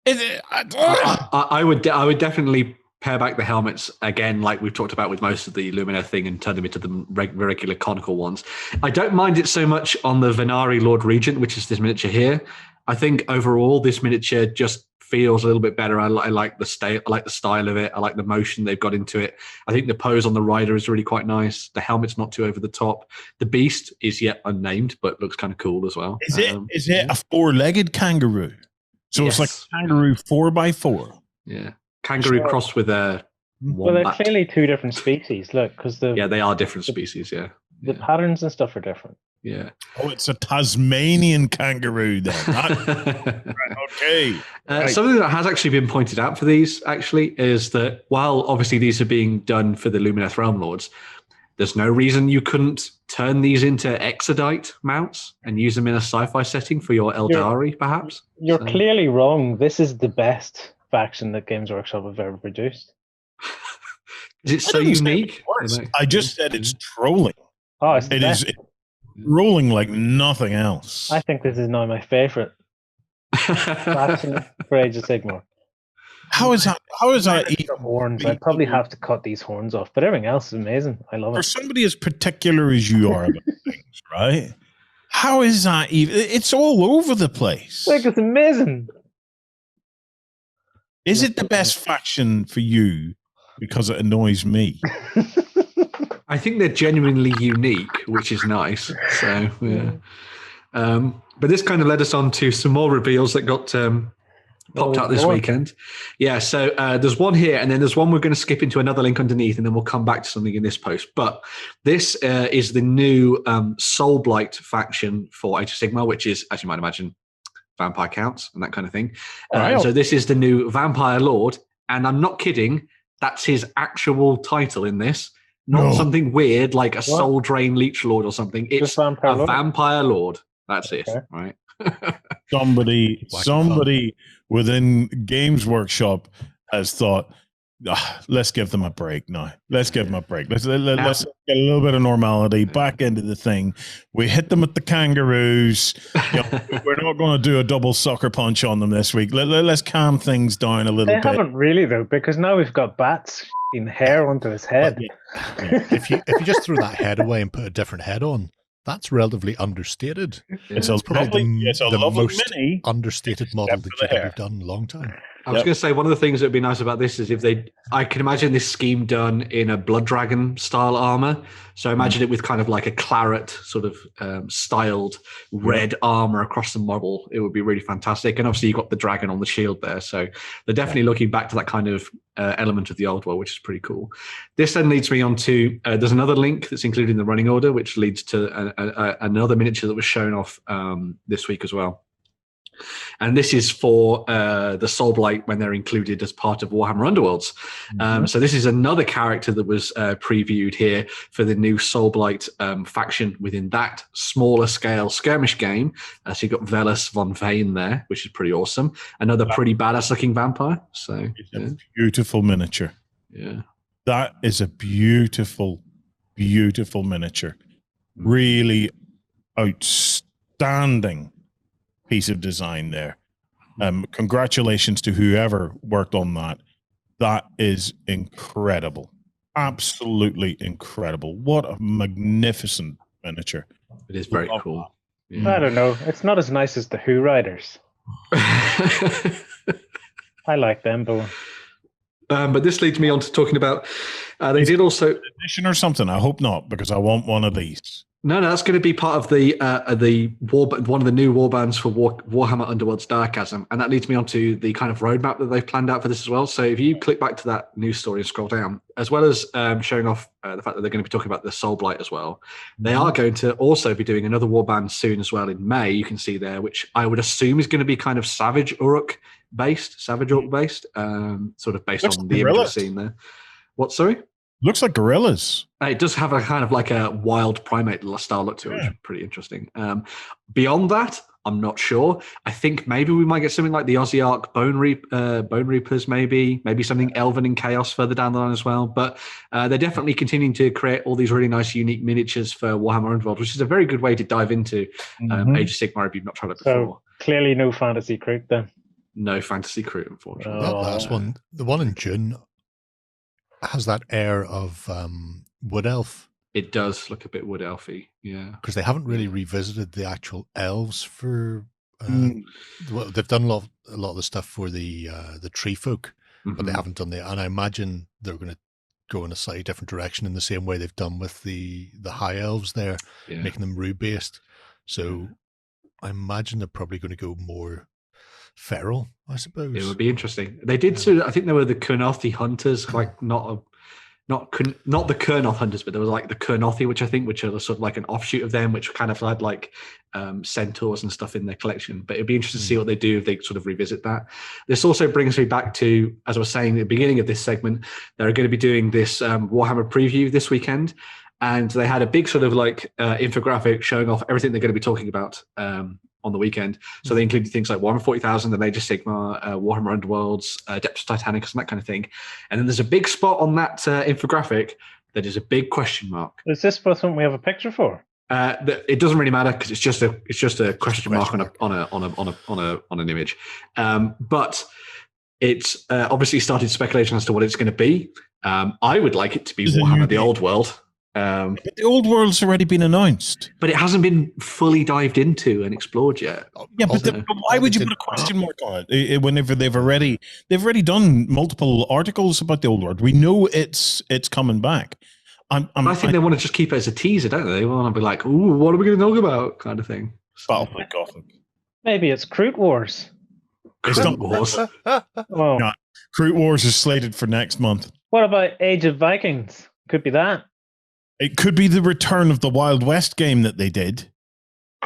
I would definitely pare back the helmets again, like we've talked about with most of the Lumineth thing, and turn them into the regular conical ones. I don't mind it so much on the Venari Lord Regent, which is this miniature here. I think overall this miniature just feels a little bit better. I like the style. I like the style of it. I like the motion they've got into it. I think the pose on the rider is really quite nice. The helmet's not too over the top. The beast is yet unnamed, but looks kind of cool as well. Is it a four-legged kangaroo? So yes. It's like a kangaroo 4x4. Yeah, kangaroo crossed with a. Well, they're clearly two different species. Look, because they are different species. Yeah, the patterns and stuff are different. Yeah. Oh, it's a Tasmanian kangaroo then. Okay. Something that has actually been pointed out for these actually is that while obviously these are being done for the Lumineth Realm-lords, there's no reason you couldn't turn these into Exodite mounts and use them in a sci-fi setting for your Eldari, perhaps. You're clearly wrong. This is the best faction that Games Workshop have ever produced. Is it so unique? I just said it's trolling. Oh, it's the best. It's rolling like nothing else. I think this is now my favorite faction for Age of Sigmar. How is that? Horns. I'd probably have to cut these horns off, but everything else is amazing. I love it. For somebody as particular as you are about things, right? How is that even? It's all over the place. Like, it's amazing. Is it the best faction for you because it annoys me? I think they're genuinely unique, which is nice. So, yeah. But this kind of led us on to some more reveals that got popped out this weekend. Yeah, so there's one here, and then there's one we're going to skip into another link underneath, and then we'll come back to something in this post. But this is the new Soulblight faction for Age of Sigmar, which is, as you might imagine, vampire counts and that kind of thing. So this is the new Vampire Lord, and I'm not kidding, that's his actual title in this. Not something weird like a Soul Drain Leech Lord or something. It's Vampire Lord. That's it, right? Somebody within Games Workshop has thought, let's give them a break now. Let's give them a break. Let's get a little bit of normality back into the thing. We hit them with the kangaroos. We're not going to do a double sucker punch on them this week. Let's calm things down a little bit. They haven't really, though, because now we've got bats hair onto his head. If you just throw that head away and put a different head on, that's relatively understated. It's probably the most mini understated model that you've done in a long time. I was going to say, one of the things that would be nice about this is I can imagine this scheme done in a Blood Dragon style armor. So imagine it with kind of like a claret sort of styled red armor across the model. It would be really fantastic. And obviously you've got the dragon on the shield there. So they're definitely looking back to that kind of element of the old world, which is pretty cool. This then leads me on to, there's another link that's included in the running order, which leads to another miniature that was shown off this week as well. And this is for the Soulblight when they're included as part of Warhammer Underworlds. So this is another character that was previewed here for the new Soulblight faction within that smaller scale skirmish game. So you've got Velas von Vane there, which is pretty awesome. Another pretty badass looking vampire. So it's a beautiful miniature. Yeah. That is a beautiful, beautiful miniature. Really outstanding piece of design there. Congratulations to whoever worked on that. That is incredible. Absolutely incredible. What a magnificent miniature. It is very cool. Yeah. I don't know. It's not as nice as the Who Riders. I like them, but this leads me on to talking about they did also edition or something. I hope not, because I want one of these. No, that's going to be part of the one of the new warbands for Warhammer Underworlds Darkasm, and that leads me on to the kind of roadmap that they've planned out for this as well. So if you click back to that news story and scroll down, as well as showing off the fact that they're going to be talking about the Soulblight as well, they are going to also be doing another warband soon as well in May. You can see there, which I would assume is going to be kind of Savage Orc based, sort of based on the image we've seen there. What? Sorry. Looks like gorillas. It does have a kind of like a wild primate style look to it, which is pretty interesting. Beyond that, I'm not sure. I think maybe we might get something like the Aussie Ark Bone Reapers, maybe something Elven and Chaos further down the line as well. But they're definitely continuing to create all these really nice, unique miniatures for Warhammer Underworld, which is a very good way to dive into Age of Sigmar if you've not tried it before. Clearly no Fantasy Crew then. No Fantasy Crew, unfortunately. That last one, the one in June, has that air of Wood Elf. It does look a bit Wood Elfy, yeah. Because they haven't really revisited the actual elves for. Well, they've done a lot of the stuff for the tree folk, but they haven't done the. And I imagine they're going to go in a slightly different direction in the same way they've done with the high elves there, making them rune based. So I imagine they're probably going to go more feral, I suppose. It would be interesting. They did. So I think there were the Kurnothi hunters, like not the Kurnoth hunters, but there was like the Kurnothi, which are sort of like an offshoot of them, which kind of had like centaurs and stuff in their collection. But it'd be interesting to see what they do if they sort of revisit that. This also brings me back to, as I was saying at the beginning of this segment, they're going to be doing this Warhammer preview this weekend. And they had a big sort of like infographic showing off everything they're going to be talking about on the weekend. So they included things like Warhammer 40,000, the Age of Sigmar, Warhammer Underworlds, Adeptus Titanicus, and that kind of thing. And then there's a big spot on that infographic that is a big question mark. Is this for something we have a picture for? It doesn't really matter because it's just a question mark on an image. But it's obviously started speculation as to what it's going to be. I would like it to be Warhammer the Old World. But the Old World's already been announced. But it hasn't been fully dived into and explored yet. Yeah, but why would you put a question mark on it whenever they've already done multiple articles about the Old World? We know it's coming back. I think they want to just keep it as a teaser, don't they? They want to be like, "Ooh, what are we going to talk about?" kind of thing. Battlefield Gothic. Maybe it's Kroot Wars. It's not Wars. No, Kroot Wars is slated for next month. What about Age of Vikings? Could be that. It could be the return of the Wild West game that they did.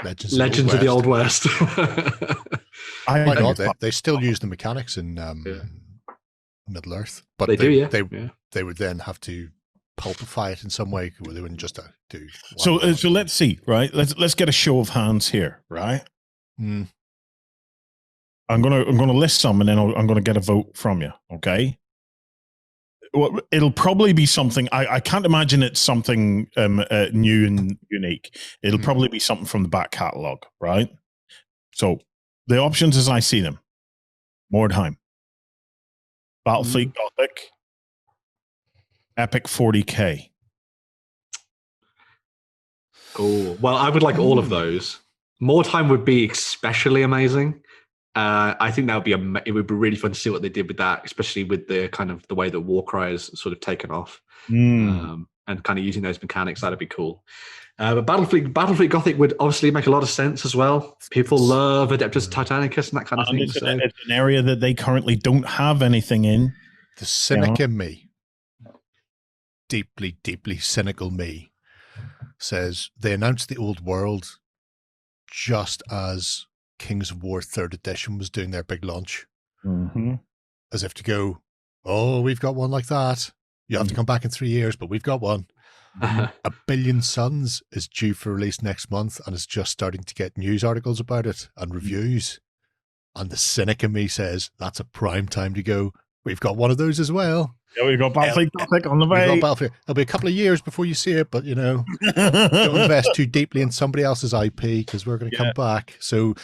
Legends of the Old West. Why not? They still use the mechanics in Middle Earth, but they would then have to pulpify it in some way, where they wouldn't just do. So let's see, right? Let's get a show of hands here, right? I'm gonna list some, and then I'm gonna get a vote from you. Okay. Well, it'll probably be something. I can't imagine it's something new and unique. It'll probably be something from the back catalogue, right? So the options as I see them: Mordheim, Battlefleet Gothic, Epic 40K. Oh, well, I would like all of those. Mordheim would be especially amazing. I think that would it would be really fun to see what they did with that, especially with the kind of the way that Warcry has sort of taken off, and kind of using those mechanics. That'd be cool. But Battlefleet Gothic would obviously make a lot of sense as well. People love Adeptus Titanicus and that kind of thing. It's an area that they currently don't have anything in. The cynic in me, deeply, deeply cynical me, says they announced the Old World just as Kings of War 3rd edition was doing their big launch, as if to go, oh, we've got one like that. You have to come back in 3 years, but we've got one. A Billion Suns is due for release next month, and is just starting to get news articles about it and reviews. And the cynic in me says that's a prime time to go, we've got one of those as well. Yeah, we've got Battlefleet Gothic on the way. It'll be a couple of years before you see it, but don't invest too deeply in somebody else's IP, because we're going to come back. So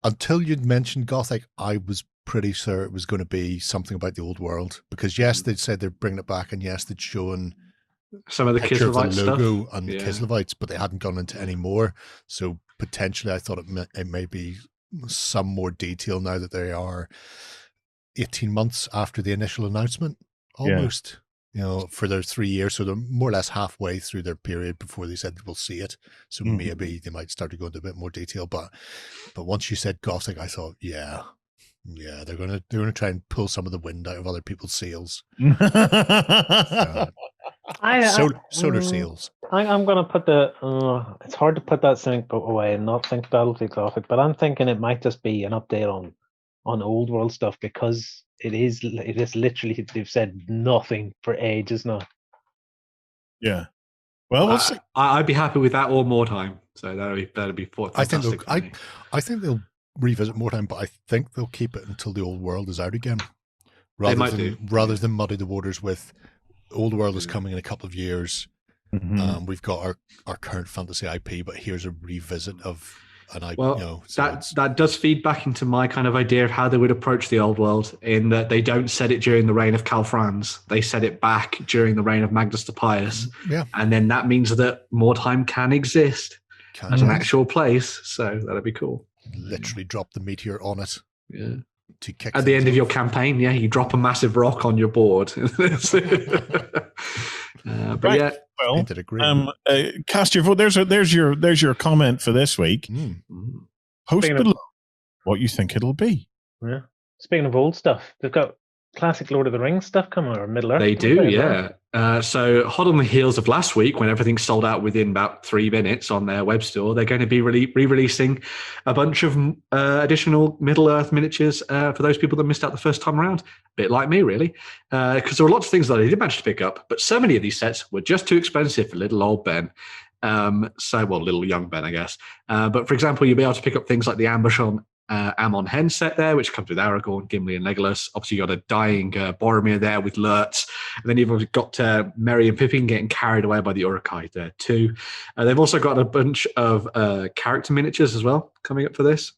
until you'd mentioned Gothic, I was pretty sure it was going to be something about the Old World, because yes, they'd said they're bringing it back, and yes, they'd shown some of the Kislevite logo stuff and the Kislevites, but they hadn't gone into any more. So potentially, I thought it may be some more detail now that they are 18 months after the initial announcement, almost. For their 3 years, so they're more or less halfway through their period before they said we'll see it. So maybe they might start to go into a bit more detail. But once you said Gothic, I thought, they're gonna try and pull some of the wind out of other people's sails. Solar sails. I'm gonna put it's hard to put that cynic away and not think Battlefield Gothic, but I'm thinking it might just be an update on Old World stuff, because it is literally, they've said nothing for ages now. Yeah. Well, we'll see. I'd be happy with that or more time. So that'd be fantastic. I think they'll revisit more time, but I think they'll keep it until the old world is out again. Rather than muddy the waters with old world is coming in a couple of years. Mm-hmm. We've got our current fantasy IP, but here's a revisit of an IP. Well, that does feed back into my kind of idea of how they would approach the old world, in that they don't set it during the reign of Cal Franz. They set it back during the reign of Magnus the Pious. Yeah. And then that means that more time can exist as an actual place. So that'd be cool. Literally drop the meteor on it. Yeah. To kick at the end of your campaign, you drop a massive rock on your board. But right. Yeah. Well, cast your vote. There's your comment for this week. Post below what you think it'll be. Yeah. Speaking of old stuff, they've got classic Lord of the Rings stuff coming, or Middle Earth. They do, yeah. So hot on the heels of last week, when everything sold out within about 3 minutes on their web store, they're going to be re-releasing a bunch of additional Middle Earth miniatures for those people that missed out the first time around. A bit like me, really. Because there were lots of things that I did manage to pick up, but so many of these sets were just too expensive for little old Ben. Little young Ben, I guess. But for example, you'll be able to pick up things like the Ambush on Ammon Hen set there, which comes with Aragorn, Gimli, and Legolas. Obviously, you got a dying Boromir there with Lurtz, and then you've got Merry and Pippin getting carried away by the Uruk-hai there too. They've also got a bunch of character miniatures as well coming up for this.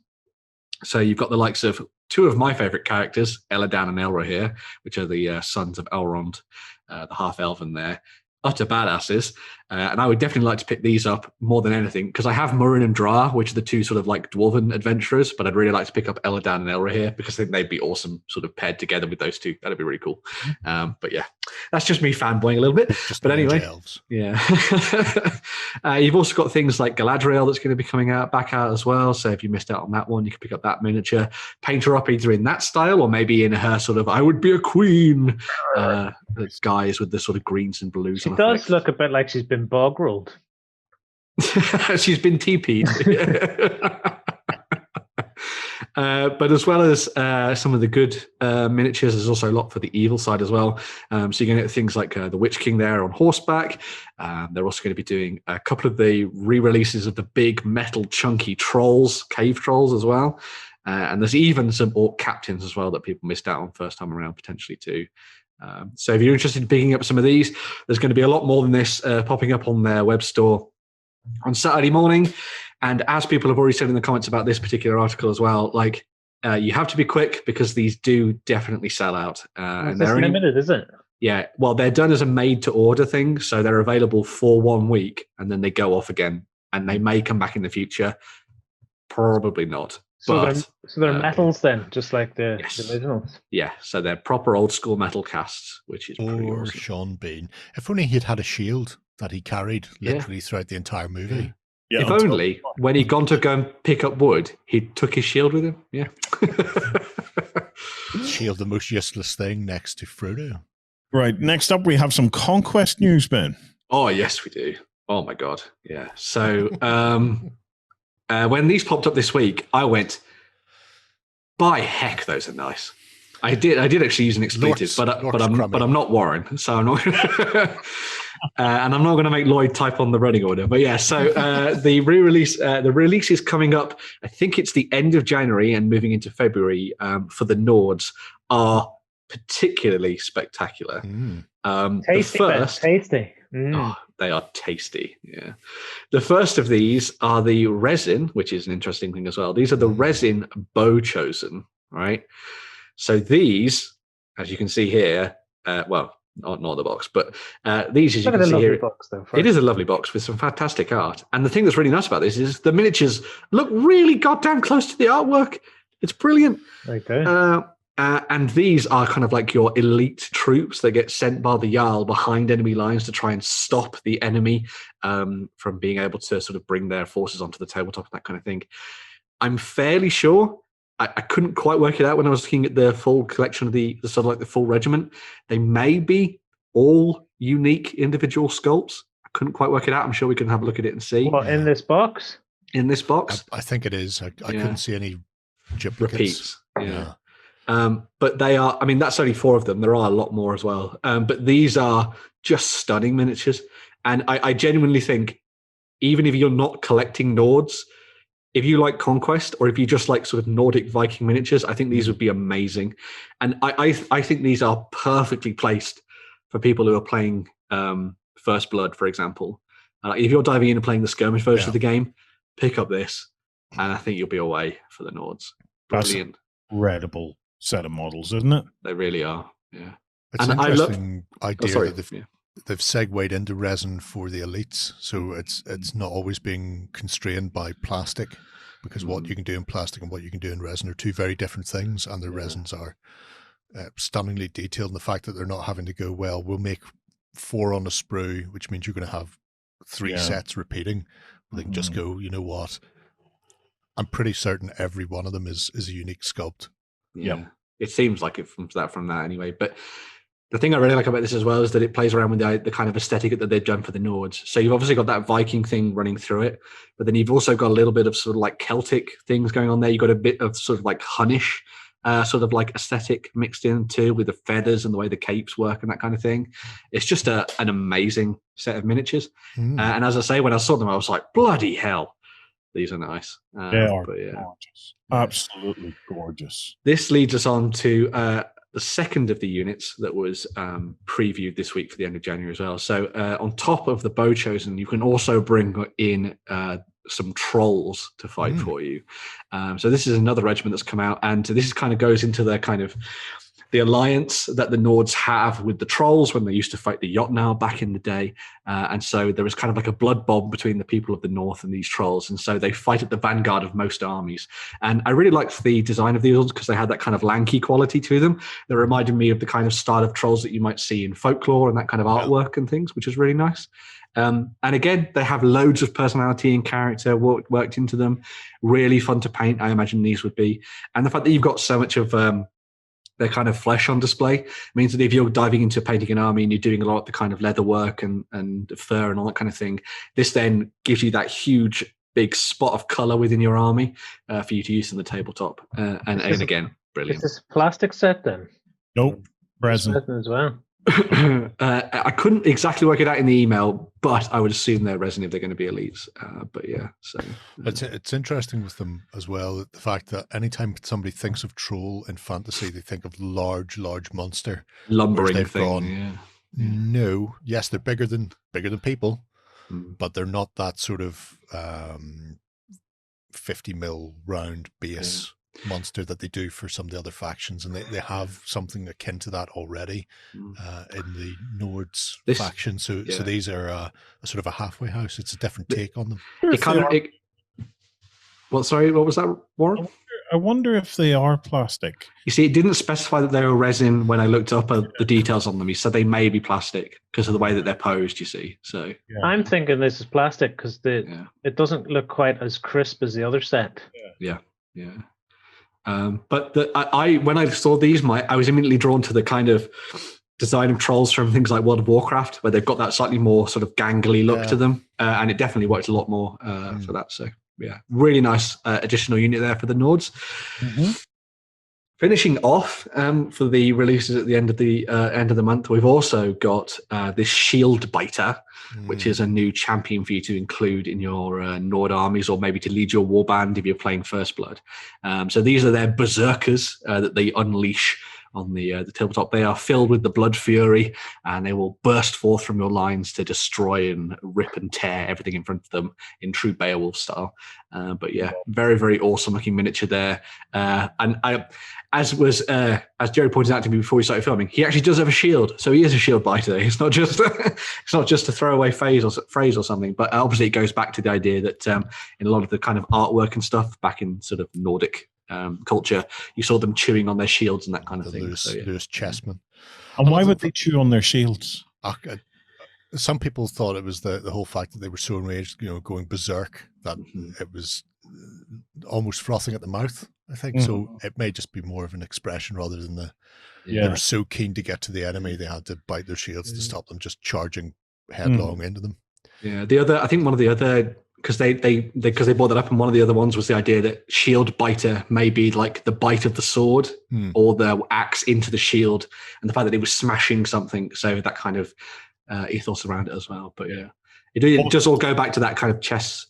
So you've got the likes of two of my favorite characters, Eladan and Elrohir, which are the sons of Elrond, the half-elven there. Utter badasses, and I would definitely like to pick these up more than anything, because I have Murrin and Dra, which are the two sort of like dwarven adventurers, but I'd really like to pick up Eladan and Elrohir because I think they'd be awesome sort of paired together with those two. That'd be really cool. But yeah, that's just me fanboying a little bit. But anyway, yeah. You've also got things like Galadriel that's going to be coming back out as well. So if you missed out on that one, you can pick up that miniature, paint her up either in that style or maybe in her sort of "I would be a queen" guys with the sort of greens and blues. She does look a bit like she's been bog rolled. She's been TP'd. But as well as some of the good miniatures, there's also a lot for the evil side as well. So you're going to get things like the Witch King there on horseback. They're also going to be doing a couple of the re-releases of the big metal chunky trolls, cave trolls as well. And there's even some orc captains as well that people missed out on first time around potentially too. So if you're interested in picking up some of these, there's going to be a lot more than this popping up on their web store on Saturday morning. And as people have already said in the comments about this particular article as well, like you have to be quick because these do definitely sell out. And they're limited, is it? Yeah. Well, they're done as a made-to-order thing, so they're available for 1 week and then they go off again. And they may come back in the future. Probably not. So they're metals then, just like the originals. Yeah, so they're proper old school metal casts, which is pretty awesome. Sean Bean. If only he'd had a shield that he carried literally throughout the entire movie. Yeah, if only when he'd gone to go and pick up wood, he took his shield with him. Yeah. Shield, the most useless thing next to Frodo. Right. Next up, we have some Conquest news, Ben. Oh, yes, we do. Oh, my God. Yeah. So when these popped up this week, I went, by heck, those are nice. I did actually use an expletive, but I'm not Warren, so I'm not. And I'm not going to make Lloyd type on the running order. But yeah, so the release is coming up. I think it's the end of January and moving into February for the Nords are particularly spectacular. Tasty, tasty. Oh, they are tasty. Yeah. The first of these are the resin, which is an interesting thing as well. These are the resin bow chosen, right? So these, as you can see here, not the box, but these, as you can see here, it is a lovely box with some fantastic art. And the thing that's really nice about this is the miniatures look really goddamn close to the artwork. It's brilliant. Okay. And these are kind of like your elite troops that get sent by the Jarl behind enemy lines to try and stop the enemy from being able to sort of bring their forces onto the tabletop and that kind of thing. I'm fairly sure. I couldn't quite work it out when I was looking at the full collection of the sort of like the full regiment. They may be all unique individual sculpts. I couldn't quite work it out. I'm sure we can have a look at it and see. What, in this box? In this box? I think it is. I couldn't see any repeats. Yeah. But they are, I mean, that's only 4 of them. There are a lot more as well. But these are just stunning miniatures. And I genuinely think, even if you're not collecting Nords, if you like Conquest, or if you just like sort of Nordic Viking miniatures, I think these would be amazing. And I think these are perfectly placed for people who are playing First Blood, for example. If you're diving in and playing the skirmish version of the game, pick up this, and I think you'll be away for the Nords. Brilliant. That's an incredible set of models, isn't it? They really are, yeah. It's an interesting idea that they've segued into resin for the elites, so it's not always being constrained by plastic, because what you can do in plastic and what you can do in resin are two very different things, and the resins are stunningly detailed. And the fact that they're not having to go, well, we'll make 4 on a sprue, which means you're going to have 3 sets repeating. They can just go, you know what? I'm pretty certain every one of them is a unique sculpt. Yeah, it seems like it from that anyway. But the thing I really like about this as well is that it plays around with the kind of aesthetic that they've done for the Nords. So you've obviously got that Viking thing running through it, but then you've also got a little bit of sort of like Celtic things going on there. You've got a bit of sort of like Hunnish sort of like aesthetic mixed in too, with the feathers and the way the capes work and that kind of thing. It's just an amazing set of miniatures. And as I say, when I saw them, I was like, bloody hell, these are nice. They are gorgeous. Absolutely gorgeous. This leads us on to the second of the units that was previewed this week for the end of January as well. So on top of the bow chosen, you can also bring in some trolls to fight for you. So this is another regiment that's come out, and this kind of goes into their kind of the alliance that the Nords have with the trolls when they used to fight the Jotnar back in the day. And so there was kind of like a blood bond between the people of the North and these trolls. And so they fight at the vanguard of most armies. And I really liked the design of these ones because they had that kind of lanky quality to them. They reminded me of the kind of style of trolls that you might see in folklore and that kind of artwork and things, which is really nice. And again, they have loads of personality and character worked into them. Really fun to paint, I imagine these would be. And the fact that you've got so much of their kind of flesh on display means that if you're diving into painting an army and you're doing a lot of the kind of leather work and fur and all that kind of thing, this then gives you that huge, big spot of color within your army for you to use in the tabletop. And again, brilliant. Is this a plastic set then? Nope. Resin as well. I couldn't exactly work it out in the email, but I would assume they're resin if they're going to be elites. But yeah, so it's interesting with them as well, the fact that anytime somebody thinks of troll in fantasy, they think of large monster, lumbering thing. No, yes, they're bigger than people, but they're not that sort of 50 mil round base monster that they do for some of the other factions, and they have something akin to that already in the Nords faction. So these are a sort of a halfway house. It's a different take on them. Sorry, what was that, Warren? I wonder if they are plastic. You see, it didn't specify that they were resin when I looked up the details on them. He said they may be plastic because of the way that they're posed, you see. So I'm thinking this is plastic because it doesn't look quite as crisp as the other set. Yeah. But when I saw these, I was immediately drawn to the kind of design of trolls from things like World of Warcraft, where they've got that slightly more sort of gangly look to them, and it definitely works a lot more for that. So yeah, really nice additional unit there for the Nords. Finishing off for the releases at the end of the month, we've also got this Shield Biter, which is a new champion for you to include in your Nord armies, or maybe to lead your warband if you're playing First Blood. So these are their berserkers that they unleash on the tabletop. They are filled with the blood fury, and they will burst forth from your lines to destroy and rip and tear everything in front of them in true Beowulf style. But yeah, very, very awesome looking miniature there. And as Jerry pointed out to me before we started filming, he actually does have a shield, so he is a shield biter. It's not just a throwaway phrase or something. But obviously, it goes back to the idea that in a lot of the kind of artwork and stuff back in sort of Nordic culture, you saw them chewing on their shields and that kind of thing. There's chessmen. And why would they chew on their shields? Some people thought it was the whole fact that they were so enraged, going berserk, that it was almost frothing at the mouth, I think. So it may just be more of an expression rather than they were so keen to get to the enemy, they had to bite their shields to stop them just charging headlong into them. Yeah, I think one of the other, because they brought that up, and one of the other ones was the idea that shield biter may be like the bite of the sword or the axe into the shield, and the fact that it was smashing something. So that kind of ethos around it as well. But yeah, it does all go back to that kind of chess.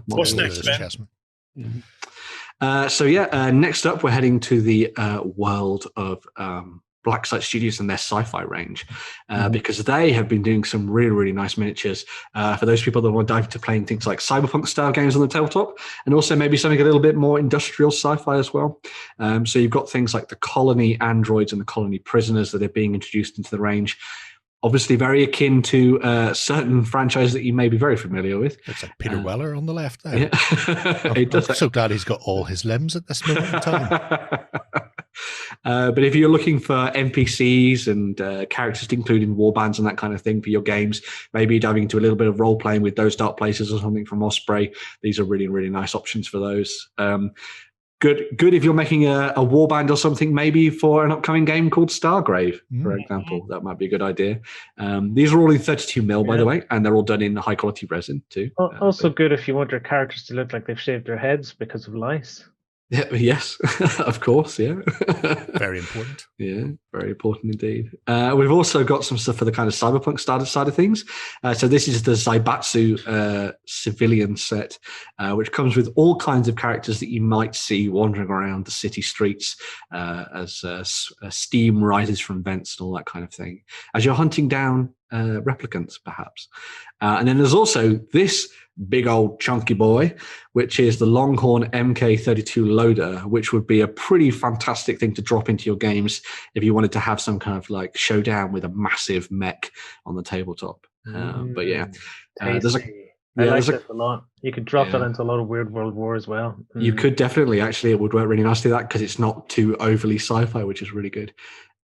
What's next, Ben? Next up, we're heading to the world of Blacksite Studios and their sci-fi range, because they have been doing some really, really nice miniatures for those people that want to dive into playing things like cyberpunk style games on the tabletop, and also maybe something a little bit more industrial sci-fi as well. So you've got things like the colony androids and the colony prisoners that are being introduced into the range. Obviously very akin to certain franchises that you may be very familiar with. Looks like Peter Weller on the left there. Yeah. I'm so glad he's got all his limbs at this moment in time. But if you're looking for NPCs and characters to include in warbands and that kind of thing for your games, maybe diving into a little bit of role playing with those Dark Places or something from Osprey, these are really, really nice options for those. Good if you're making a warband or something, maybe for an upcoming game called Stargrave, for example. That might be a good idea. These are all in 32mm, by the way, and they're all done in high quality resin too. Also good if you want your characters to look like they've shaved their heads because of lice. Yeah, yes, of course, yeah. Very important. Yeah, very important indeed. We've also got some stuff for the kind of cyberpunk side of things. So this is the Zaibatsu civilian set, which comes with all kinds of characters that you might see wandering around the city streets as steam rises from vents and all that kind of thing, as you're hunting down replicants, perhaps. And then there's also this big old chunky boy, which is the Longhorn MK32 loader, which would be a pretty fantastic thing to drop into your games if you wanted to have some kind of like showdown with a massive mech on the tabletop. But yeah, there's I like this a lot. You could drop that into a lot of Weird World War as well. You could definitely, actually, it would work really nicely that because it's not too overly sci-fi, which is really good.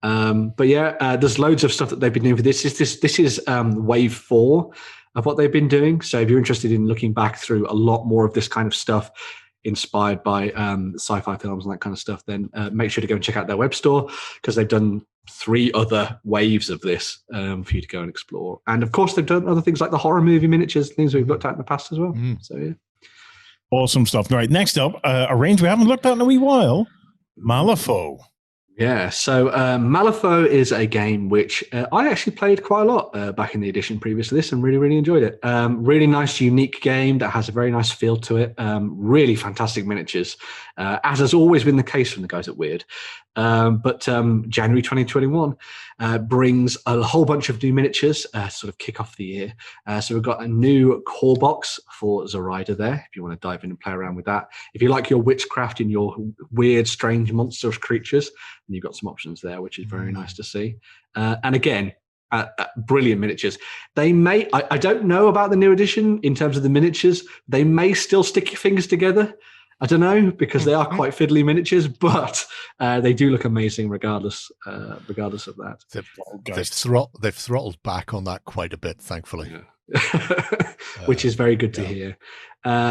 But yeah, there's loads of stuff that they've been doing for this. This is wave 4 of what they've been doing. So if you're interested in looking back through a lot more of this kind of stuff inspired by sci-fi films and that kind of stuff, then make sure to go and check out their web store, because they've done 3 other waves of this for you to go and explore. And of course, they've done other things like the horror movie miniatures, things we've looked at in the past as well. So yeah. Awesome stuff. All right, next up, a range we haven't looked at in a wee while, Malifaux. Yeah, so Malifaux is a game which I actually played quite a lot back in the edition previous to this and really, really enjoyed it. Really nice, unique game that has a very nice feel to it. Really fantastic miniatures, as has always been the case from the guys at Weird. But January 2021 brings a whole bunch of new miniatures to sort of kick off the year. So we've got a new core box for Zoraida there, if you want to dive in and play around with that. If you like your witchcraft and your weird, strange, monstrous creatures, then you've got some options there, which is very nice to see. And again, brilliant miniatures. They may, I don't know about the new edition in terms of the miniatures, they may still stick your fingers together. I don't know, because they are quite fiddly miniatures, but they do look amazing regardless of that. They've throttled back on that quite a bit, thankfully. Yeah. Which is very good to hear.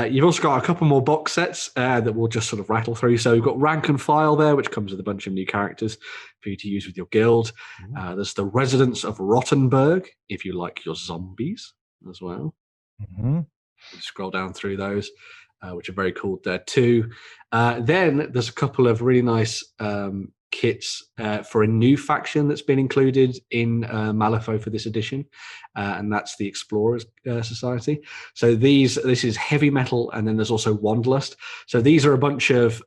You've also got a couple more box sets that we'll just sort of rattle through. So we've got Rank and File there, which comes with a bunch of new characters for you to use with your guild. There's the Residents of Rottenburg, if you like your zombies as well. Scroll down through those. Which are very cool there too. Then there's a couple of really nice kits for a new faction that's been included in Malifaux for this edition, and that's the Explorers Society. So this is heavy metal, and then there's also Wanderlust. So these are a bunch of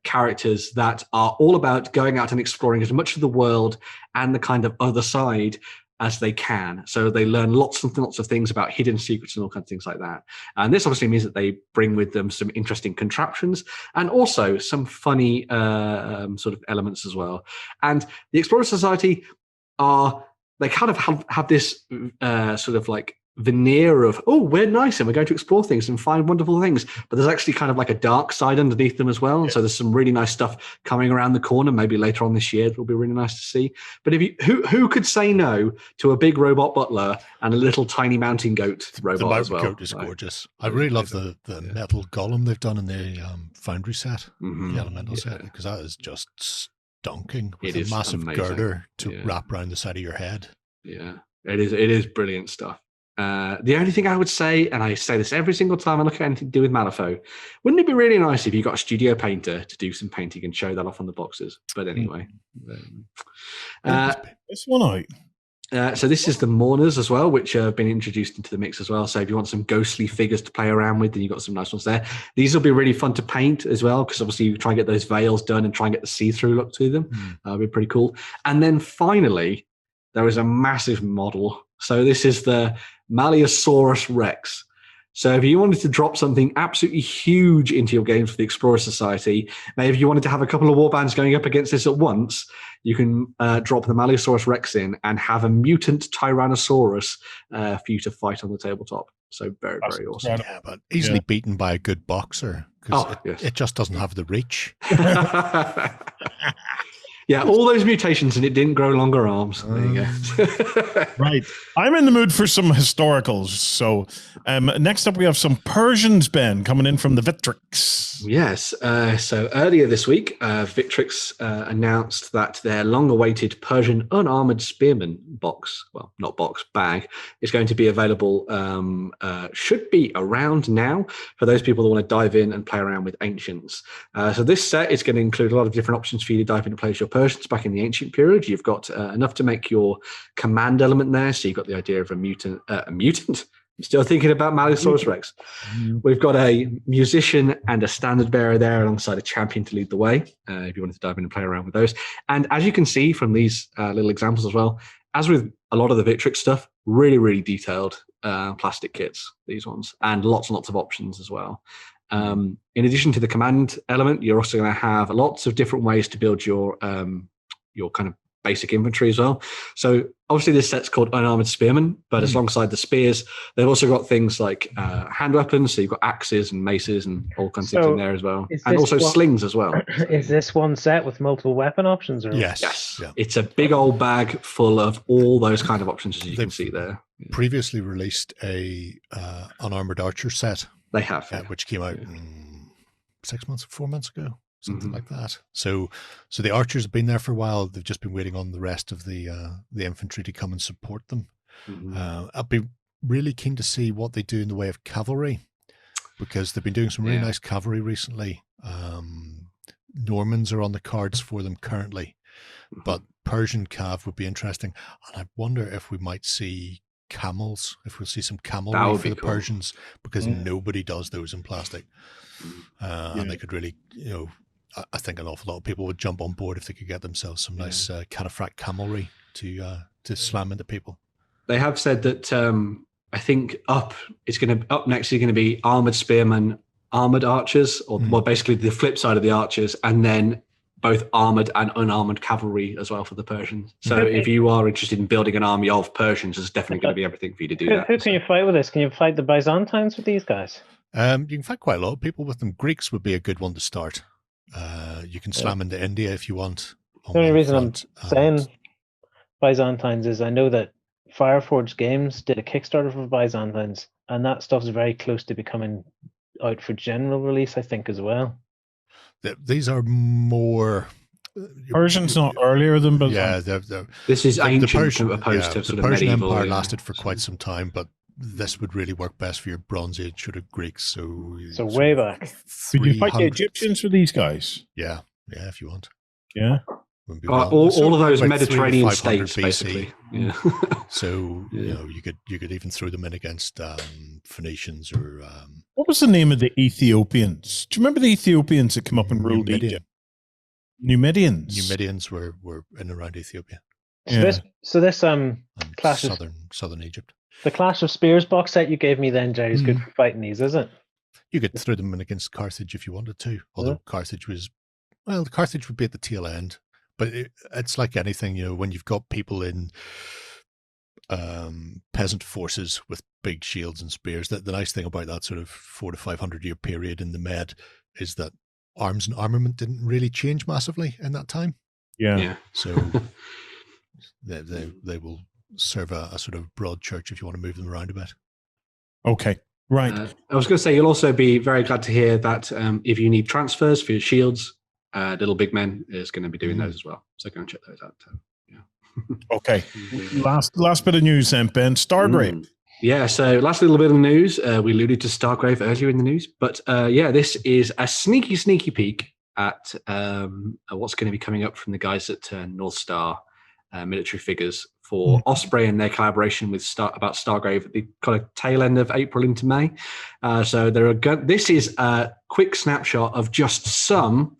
characters that are all about going out and exploring as much of the world and the kind of other side as they can. So they learn lots and lots of things about hidden secrets and all kinds of things like that. And this obviously means that they bring with them some interesting contraptions and also some funny sort of elements as well. And the Explorer Society they kind of have this sort of like veneer of, oh, we're nice and we're going to explore things and find wonderful things, but there's actually kind of like a dark side underneath them as well. And so there's some really nice stuff coming around the corner, maybe later on this year. It'll be really nice to see. But if you who could say no to a big robot butler and a little tiny mountain goat robot? The mountain as well? goat is gorgeous. I really love the metal golem they've done in the Foundry set, the Elemental set, because that is just stonking with a massive girder to wrap around the side of your head. Yeah, it is brilliant stuff. The only thing I would say, and I say this every single time I look at anything to do with Malifaux, wouldn't it be really nice if you got a studio painter to do some painting and show that off on the boxes? But anyway. This one out. So this is the Mourners as well, which have been introduced into the mix as well. So if you want some ghostly figures to play around with, then you've got some nice ones there. These will be really fun to paint as well, because obviously you try and get those veils done and try and get the see-through look to them. That'll be pretty cool. And then finally, there is a massive model. So this is the Malleosaurus Rex. So if you wanted to drop something absolutely huge into your games for the Explorer Society, maybe if you wanted to have a couple of warbands going up against this at once, you can drop the Malleosaurus Rex in and have a mutant Tyrannosaurus for you to fight on the tabletop. So very, very awesome. Yeah, but easily beaten by a good boxer, because it just doesn't have the reach. Yeah, all those mutations and it didn't grow longer arms. There you go. Right. I'm in the mood for some historicals. So next up we have some Persians, Ben, coming in from the Victrix. Yes. So earlier this week, Victrix announced that their long-awaited Persian Unarmoured Spearmen box, well, not box, bag, is going to be available, should be around now for those people that want to dive in and play around with Ancients. So this set is going to include a lot of different options for you to dive in and play as your Persians back in the ancient period. You've got enough to make your command element there. So you've got the idea of a mutant. I'm still thinking about Malleosaurus Rex. We've got a musician and a standard bearer there alongside a champion to lead the way, if you wanted to dive in and play around with those. And as you can see from these little examples as well, as with a lot of the Victrix stuff, really, really detailed plastic kits, these ones, and lots and lots of options as well. In addition to the command element, you're also going to have lots of different ways to build your kind of basic inventory as well. So obviously this set's called Unarmored Spearmen, but alongside the spears, they've also got things like hand weapons. So you've got axes and maces and all kinds of things in there as well. And also slings as well. Is this one set with multiple weapon options? Or? Yes. Yeah. It's a big old bag full of all those kind of options, as you can see there. Previously released a Unarmored Archer set. They have. Which came out 4 months ago, something like that. So the archers have been there for a while. They've just been waiting on the rest of the infantry to come and support them. I'll be really keen to see what they do in the way of cavalry, because they've been doing some really nice cavalry recently. Normans are on the cards for them currently, but Persian cav would be interesting. And I wonder if we might see camels, if we'll see some camelry for the Persians, because nobody does those in plastic. And they could really, I think an awful lot of people would jump on board if they could get themselves some nice cataphract camelry to slam into people. They have said that I think up next is going to be armored spearmen, armored archers, or well, basically the flip side of the archers, and then both armored and unarmored cavalry as well for the Persians. So if you are interested in building an army of Persians, there's definitely going to be everything for you to do that. Who can you fight with this? Can you fight the Byzantines with these guys? You can fight quite a lot of people with them. Greeks would be a good one to start. You can slam into India if you want. The only reason I'm saying Byzantines is I know that Fireforge Games did a Kickstarter for Byzantines, and that stuff's very close to becoming out for general release, I think, as well. These are more Persian's not earlier than Byzantine. Yeah, this is ancient Persian, opposed to sort of Persian medieval. Empire lasted for quite some time, but this would really work best for your Bronze Age sort of Greeks. So way back. Could you fight the Egyptians with these guys? Yeah, if you want. Yeah. All of those Mediterranean states, basically. Yeah. So you could even throw them in against Phoenicians or. What was the name of the Ethiopians? Do you remember the Ethiopians that come up and ruled Egypt? Numidians. Numidians were in and around Ethiopia. So this Clash of southern Egypt. The Clash of Spears box set you gave me then, Jerry, is good for fighting these, isn't it? You could throw them in against Carthage if you wanted to. Although Carthage would be at the tail end. But it's like anything, when you've got people in peasant forces with big shields and spears, the nice thing about that sort of 400 to 500 year period in the Med is that arms and armament didn't really change massively in that time. Yeah. So they will serve a sort of broad church if you want to move them around a bit. Okay. Right. I was going to say, you'll also be very glad to hear that if you need transfers for your shields, Little Big Men is going to be doing those as well. So go and check those out. Okay. Last bit of news then, Ben. Stargrave. Yeah, so last little bit of news. We alluded to Stargrave earlier in the news. But this is a sneaky peek at what's going to be coming up from the guys at North Star. military figures for Osprey and their collaboration with Stargrave at the kind of tail end of April into May. So this is a quick snapshot of just some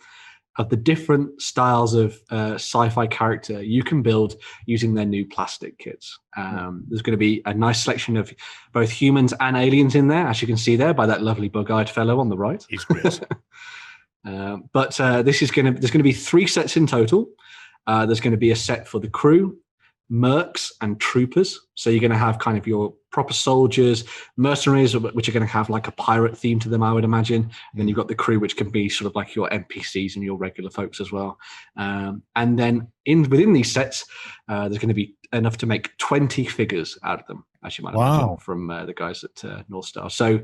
of the different styles of sci-fi character you can build using their new plastic kits. There's going to be a nice selection of both humans and aliens in there, as you can see there by that lovely bug-eyed fellow on the right. He's great. But there's going to be 3 sets in total. There's going to be a set for the crew, mercs, and troopers. So you're going to have kind of your proper soldiers, mercenaries, which are going to have like a pirate theme to them, I would imagine. And then you've got the crew, which can be sort of like your NPCs and your regular folks as well. And then within these sets, there's going to be enough to make 20 figures out of them, as you might imagine, from the guys at North Star. So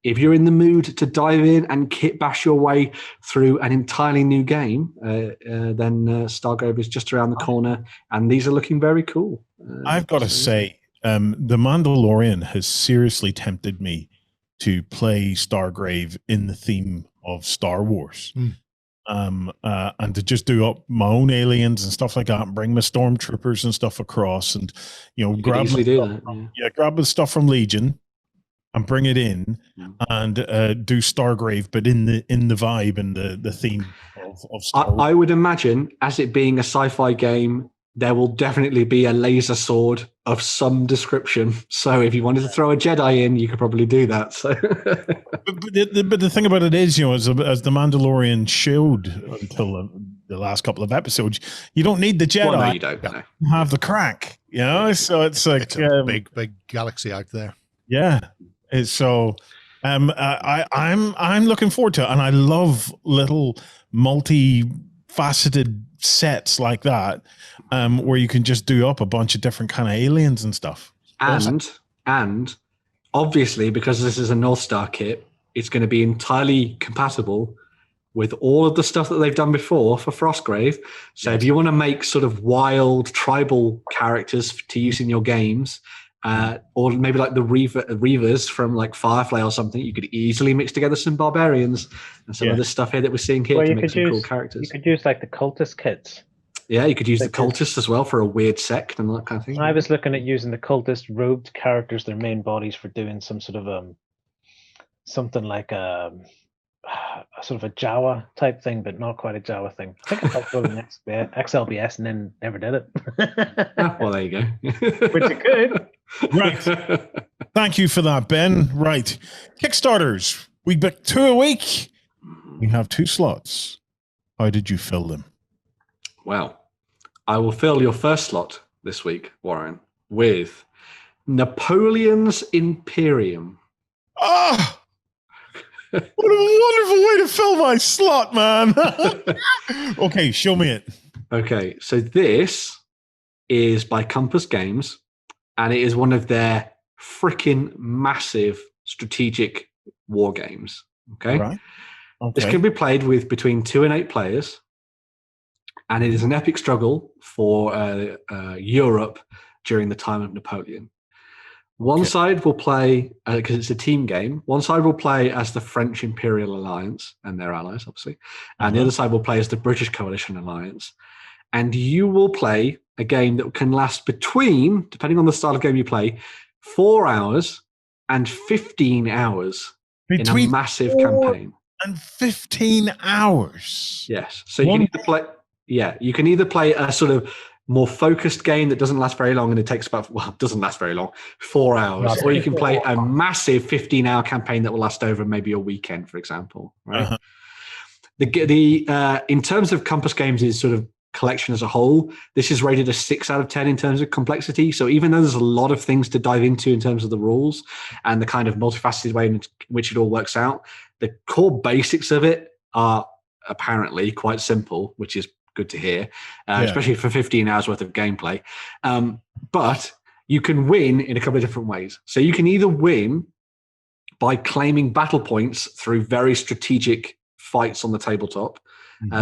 if you're in the mood to dive in and kit bash your way through an entirely new game, then Stargrave is just around the corner, and these are looking very cool. I've got to say, The Mandalorian has seriously tempted me to play Stargrave in the theme of Star Wars. And to just do up my own aliens and stuff like that, and bring my stormtroopers and stuff across, and grab the stuff from Legion and bring it in and do Stargrave, but in the vibe and the theme of Star Wars. I would imagine, as it being a sci-fi game, there will definitely be a laser sword of some description. So if you wanted to throw a Jedi in, you could probably do that. So, but the thing about it is, as the Mandalorian showed until the last couple of episodes, you don't need the Jedi. Well, no, you don't. No. You have the crack, So it's like it's a big galaxy out there. Yeah. So I'm looking forward to it, and I love little multi-faceted sets like that, where you can just do up a bunch of different kind of aliens and stuff. And obviously, because this is a North Star kit, it's going to be entirely compatible with all of the stuff that they've done before for Frostgrave. So if you want to make sort of wild tribal characters to use in your games, or maybe like the Reavers from like Firefly or something, you could easily mix together some barbarians and some of the stuff here that we're seeing here to make some cool characters. You could use like the cultist kits. Yeah, you could use the cultists as well for a weird sect and that kind of thing. I was looking at using the cultist robed characters, their main bodies, for doing some sort of something like a sort of a Jawa type thing, but not quite a Jawa thing. I think I thought building XLBS and then never did it. Well, there you go. Which you could. Right. Thank you for that, Ben. Right. Kickstarters. We book 2 a week. We have 2 slots. How did you fill them? Well, I will fill your first slot this week, Warren, with Napoleon's Imperium. Ah! What a wonderful way to fill my slot, man. Okay, show me it. Okay, so this is by Compass Games, and it is one of their freaking massive strategic war games. Okay? Right. This can be played with between 2 and 8 players, and it is an epic struggle for Europe during the time of Napoleon. One side will play, because it's a team game, one side will play as the French Imperial Alliance and their allies, obviously, and the other side will play as the British Coalition Alliance. And you will play a game that can last between, depending on the style of game you play, 4 hours and 15 hours in a massive campaign. And 15 hours. Yes. So you can either play, you can either play a sort of more focused game that doesn't last very long and it takes doesn't last very long, 4 hours, or you can play a massive 15-hour campaign that will last over maybe a weekend, for example. Right. The in terms of Compass Games' sort of collection as a whole, this is rated a 6 out of 10 in terms of complexity. So even though there's a lot of things to dive into in terms of the rules and the kind of multifaceted way in which it all works out, the core basics of it are apparently quite simple, which is good to hear, especially for 15 hours worth of gameplay. But you can win in a couple of different ways. So you can either win by claiming battle points through very strategic fights on the tabletop.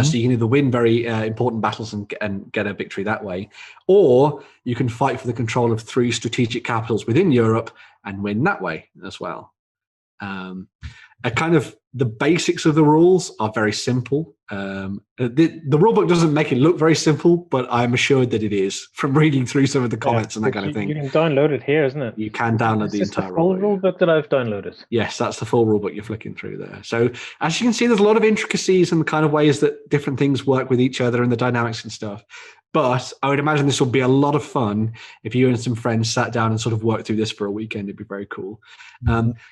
So you can either win very important battles and get a victory that way, or you can fight for the control of 3 strategic capitals within Europe and win that way as well. Kind of the basics of the rules are very simple. The rulebook doesn't make it look very simple, but I'm assured that it is from reading through some of the comments and that kind of thing. You can download it here, isn't it? You can download the entire rulebook that I've downloaded. Yes, that's the full rulebook you're flicking through there. So as you can see, there's a lot of intricacies and the kind of ways that different things work with each other and the dynamics and stuff. But I would imagine this will be a lot of fun if you and some friends sat down and sort of worked through this for a weekend. It'd be very cool.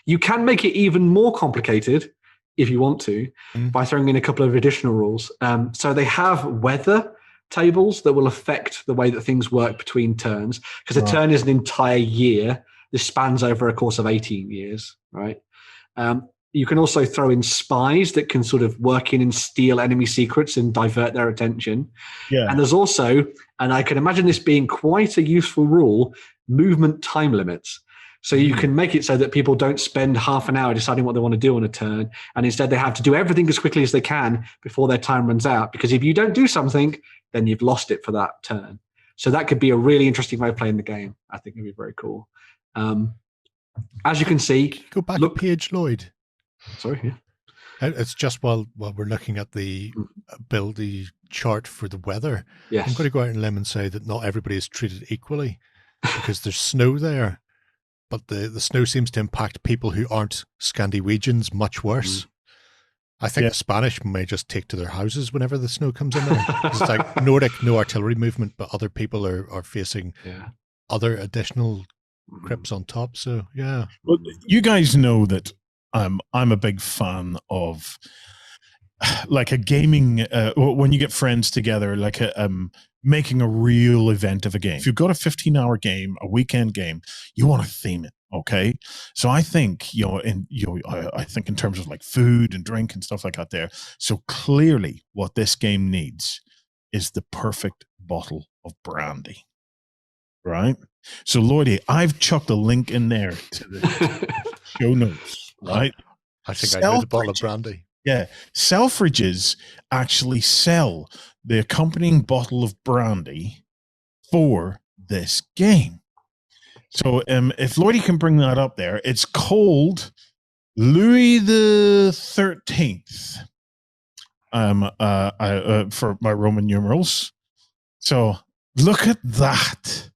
You can make it even more complicated if you want to by throwing in a couple of additional rules. So they have weather tables that will affect the way that things work between turns, because a turn is an entire year. This spans over a course of 18 years, right? You can also throw in spies that can sort of work in and steal enemy secrets and divert their attention. Yeah. And there's also, and I can imagine this being quite a useful rule, movement time limits. So you can make it so that people don't spend half an hour deciding what they want to do on a turn, and instead they have to do everything as quickly as they can before their time runs out, because if you don't do something, then you've lost it for that turn. So that could be a really interesting way of playing the game. I think it'd be very cool. As you can see, go back a page, Lloyd. Sorry, yeah. It's just while we're looking at the chart for the weather, yes. I'm going to go out on a limb and say that not everybody is treated equally because there's snow there, but the snow seems to impact people who aren't Scandinavians much worse. I think the Spanish may just take to their houses whenever the snow comes in there. It's like Nordic, no artillery movement, but other people are facing other additional crips on top. So, yeah. Well, you guys know that I'm a big fan of like a gaming, when you get friends together, like making a real event of a game. If you've got a 15-hour game, a weekend game, you want to theme it. Okay. So I think, I think in terms of like food and drink and stuff like that there. So clearly what this game needs is the perfect bottle of brandy. Right? So Lloydie, I've chucked a link in there to the show notes. Right, I think I know the bottle of brandy. Yeah, Selfridges actually sell the accompanying bottle of brandy for this game. So, if Lloydie can bring that up there, it's called Louis the 13th. For my Roman numerals. So look at that.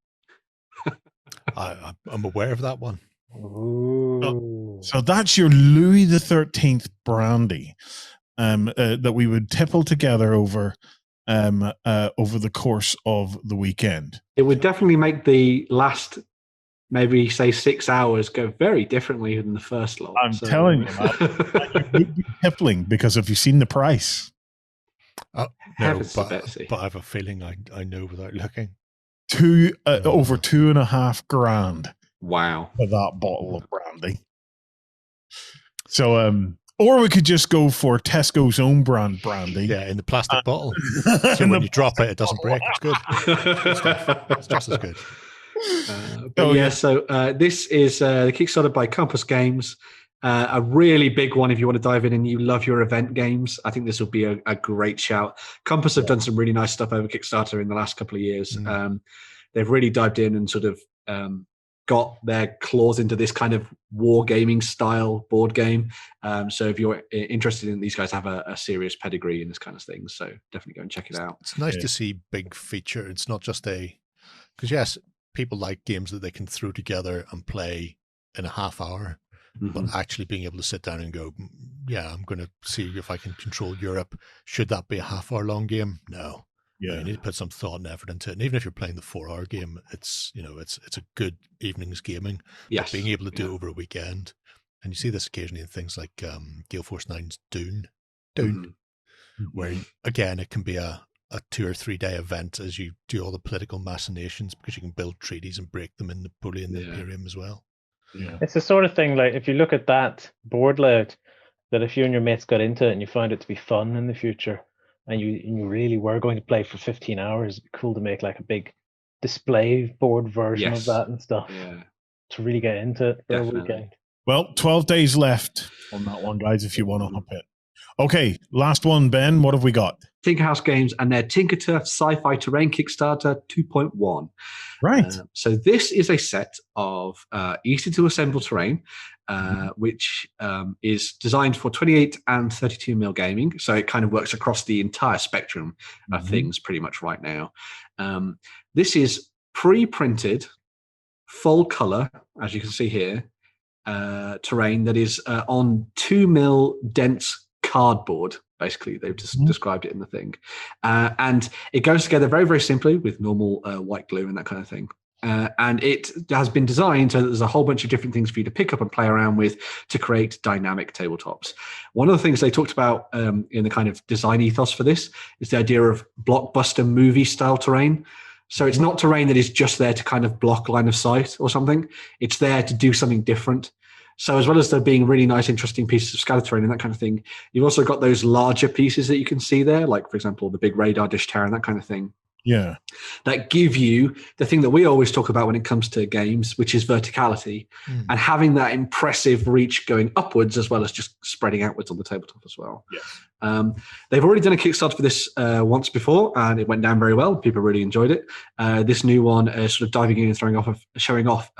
I'm aware of that one. So that's your Louis the 13th brandy that we would tipple together over the course of the weekend. It would definitely make the last, maybe say 6 hours, go very differently than the first lot. I'm telling you, man, you'd be tippling because have you seen the price? No, but I have a feeling I know without looking. Over $2,500. Wow. For that bottle of brandy. So, or we could just go for Tesco's own brand brandy. Yeah, in the plastic bottle. So when you drop it, it doesn't break. It's good. It's just as good. So this is the Kickstarter by Compass Games. A really big one if you want to dive in and you love your event games. I think this will be a great shout. Compass have done some really nice stuff over Kickstarter in the last couple of years. They've really dived in and sort of got their claws into this kind of wargaming style board game. So if you're interested in, these guys have a serious pedigree in this kind of thing. So definitely go and check it out. It's nice to see big feature. It's not just because yes, people like games that they can throw together and play in a half hour, but actually being able to sit down and go, yeah, I'm going to see if I can control Europe. Should that be a half-hour long game? No. Yeah, you need to put some thought and effort into it. And even if you're playing the 4-hour game, it's a good evening's gaming. Yes. But being able to do it over a weekend, and you see this occasionally in things like Gale Force 9's Dune, where again it can be a 2 or 3 day event as you do all the political machinations, because you can build treaties and break them in Napoleon, the Imperium as well. Yeah. It's the sort of thing, like if you look at that board layout, that if you and your mates got into it and you found it to be fun in the future, and you really were going to play for 15 hours, it'd be cool to make like a big display board version of that and stuff to really get into it for a weekend. Well, 12 days left on that one, guys, if you want to hop it. Okay, last one, Ben. What have we got? Tinkerhouse Games and their TinkerTurf Sci-Fi Terrain Kickstarter 2.1. Right. So this is a set of easy to assemble terrain. which is designed for 28 and 32mm gaming. So it kind of works across the entire spectrum of things pretty much right now. This is pre-printed, full color, as you can see here, terrain that is on 2mm dense cardboard. Basically, they've just described it in the thing. And it goes together very, very simply with normal white glue and that kind of thing. And it has been designed so that there's a whole bunch of different things for you to pick up and play around with to create dynamic tabletops. One of the things they talked about in the kind of design ethos for this is the idea of blockbuster movie style terrain. So it's not terrain that is just there to kind of block line of sight or something. It's there to do something different. So as well as there being really nice, interesting pieces of scattered terrain and that kind of thing, you've also got those larger pieces that you can see there, like, for example, the big radar dish tower and that kind of thing. Yeah. That give you the thing that we always talk about when it comes to games, which is verticality, and having that impressive reach going upwards as well as just spreading outwards on the tabletop as well. Yes. They've already done a Kickstarter for this once before, and it went down very well. People really enjoyed it. This new one sort of diving in and showing off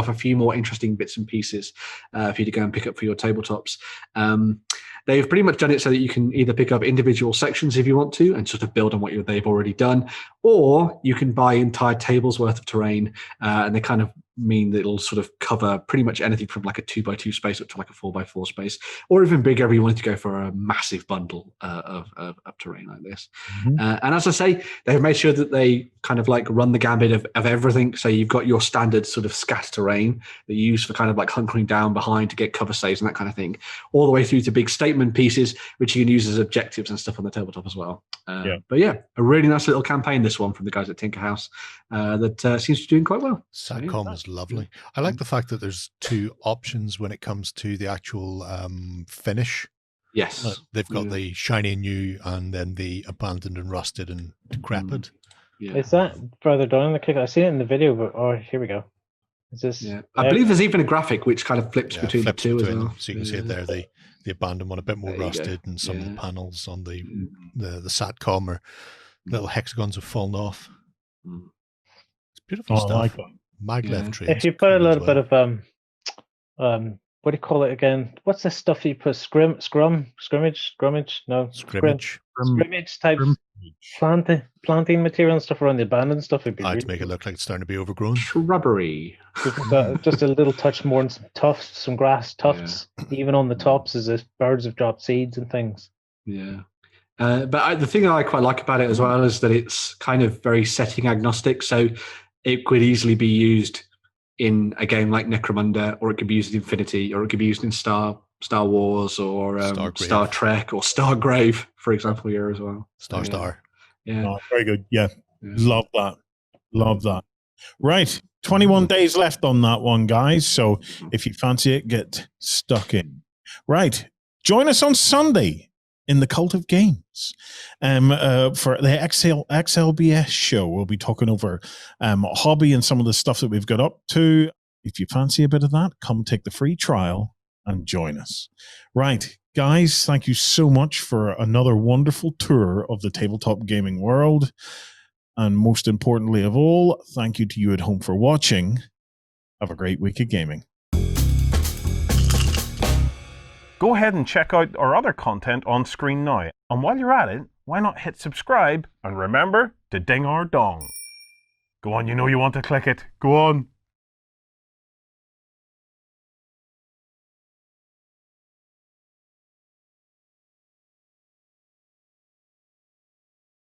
a few more interesting bits and pieces for you to go and pick up for your tabletops. They've pretty much done it so that you can either pick up individual sections if you want to and sort of build on what they've already done, or you can buy entire tables worth of terrain, and they kind of mean that it'll sort of cover pretty much anything from like a 2x2 space up to like a 4x4 space, or even bigger if you wanted to go for a massive bundle of terrain like this. And as I say, they've made sure that they kind of like run the gambit of everything. So you've got your standard sort of scat terrain that you use for kind of like hunkering down behind to get cover saves and that kind of thing, all the way through to big statement pieces, which you can use as objectives and stuff on the tabletop as well. But yeah, a really nice little campaign, this one from the guys at Tinker House, that seems to be doing quite well. Satcom is lovely. I like the fact that there's two options when it comes to the actual finish. Yes. They've got the shiny and new and then the abandoned and rusted and decrepit. Is that further down the kick? I see it in the video, but here we go. Is this? I believe there's even a graphic which kind of flips between the two as well. So you can see it there, the abandoned one, a bit more rusted, and some of the panels on the Satcom or little hexagons have fallen off. It's beautiful stuff. I like that. Maglev tree. If you put a little bit of what do you call it again? What's this stuff you put? Scrimmage type planting material and stuff around the abandoned stuff would be to make it look like it's starting to be overgrown. Shrubbery. Just a little touch more and some tufts, some grass tufts, even on the tops as if birds have dropped seeds and things. But the thing that I quite like about it as well is that it's kind of very setting agnostic. So it could easily be used in a game like Necromunda, or it could be used in Infinity, or it could be used in Star Wars, or Star Trek, or Stargrave, for example, here as well. Star. Yeah. Oh, very good. Yeah. Love that. Right. 21 days left on that one, guys. So if you fancy it, get stuck in. Right. Join us on Sunday in the Cult of Games for the XLBS show. We'll be talking over hobby and some of the stuff that we've got up to. If you fancy a bit of that, come take the free trial and join us. Right, guys, thank you so much for another wonderful tour of the tabletop gaming world. And most importantly of all, thank you to you at home for watching. Have a great week of gaming. Go ahead and check out our other content on screen now. And while you're at it, why not hit subscribe and remember to ding our dong. Go on, you know you want to click it. Go on.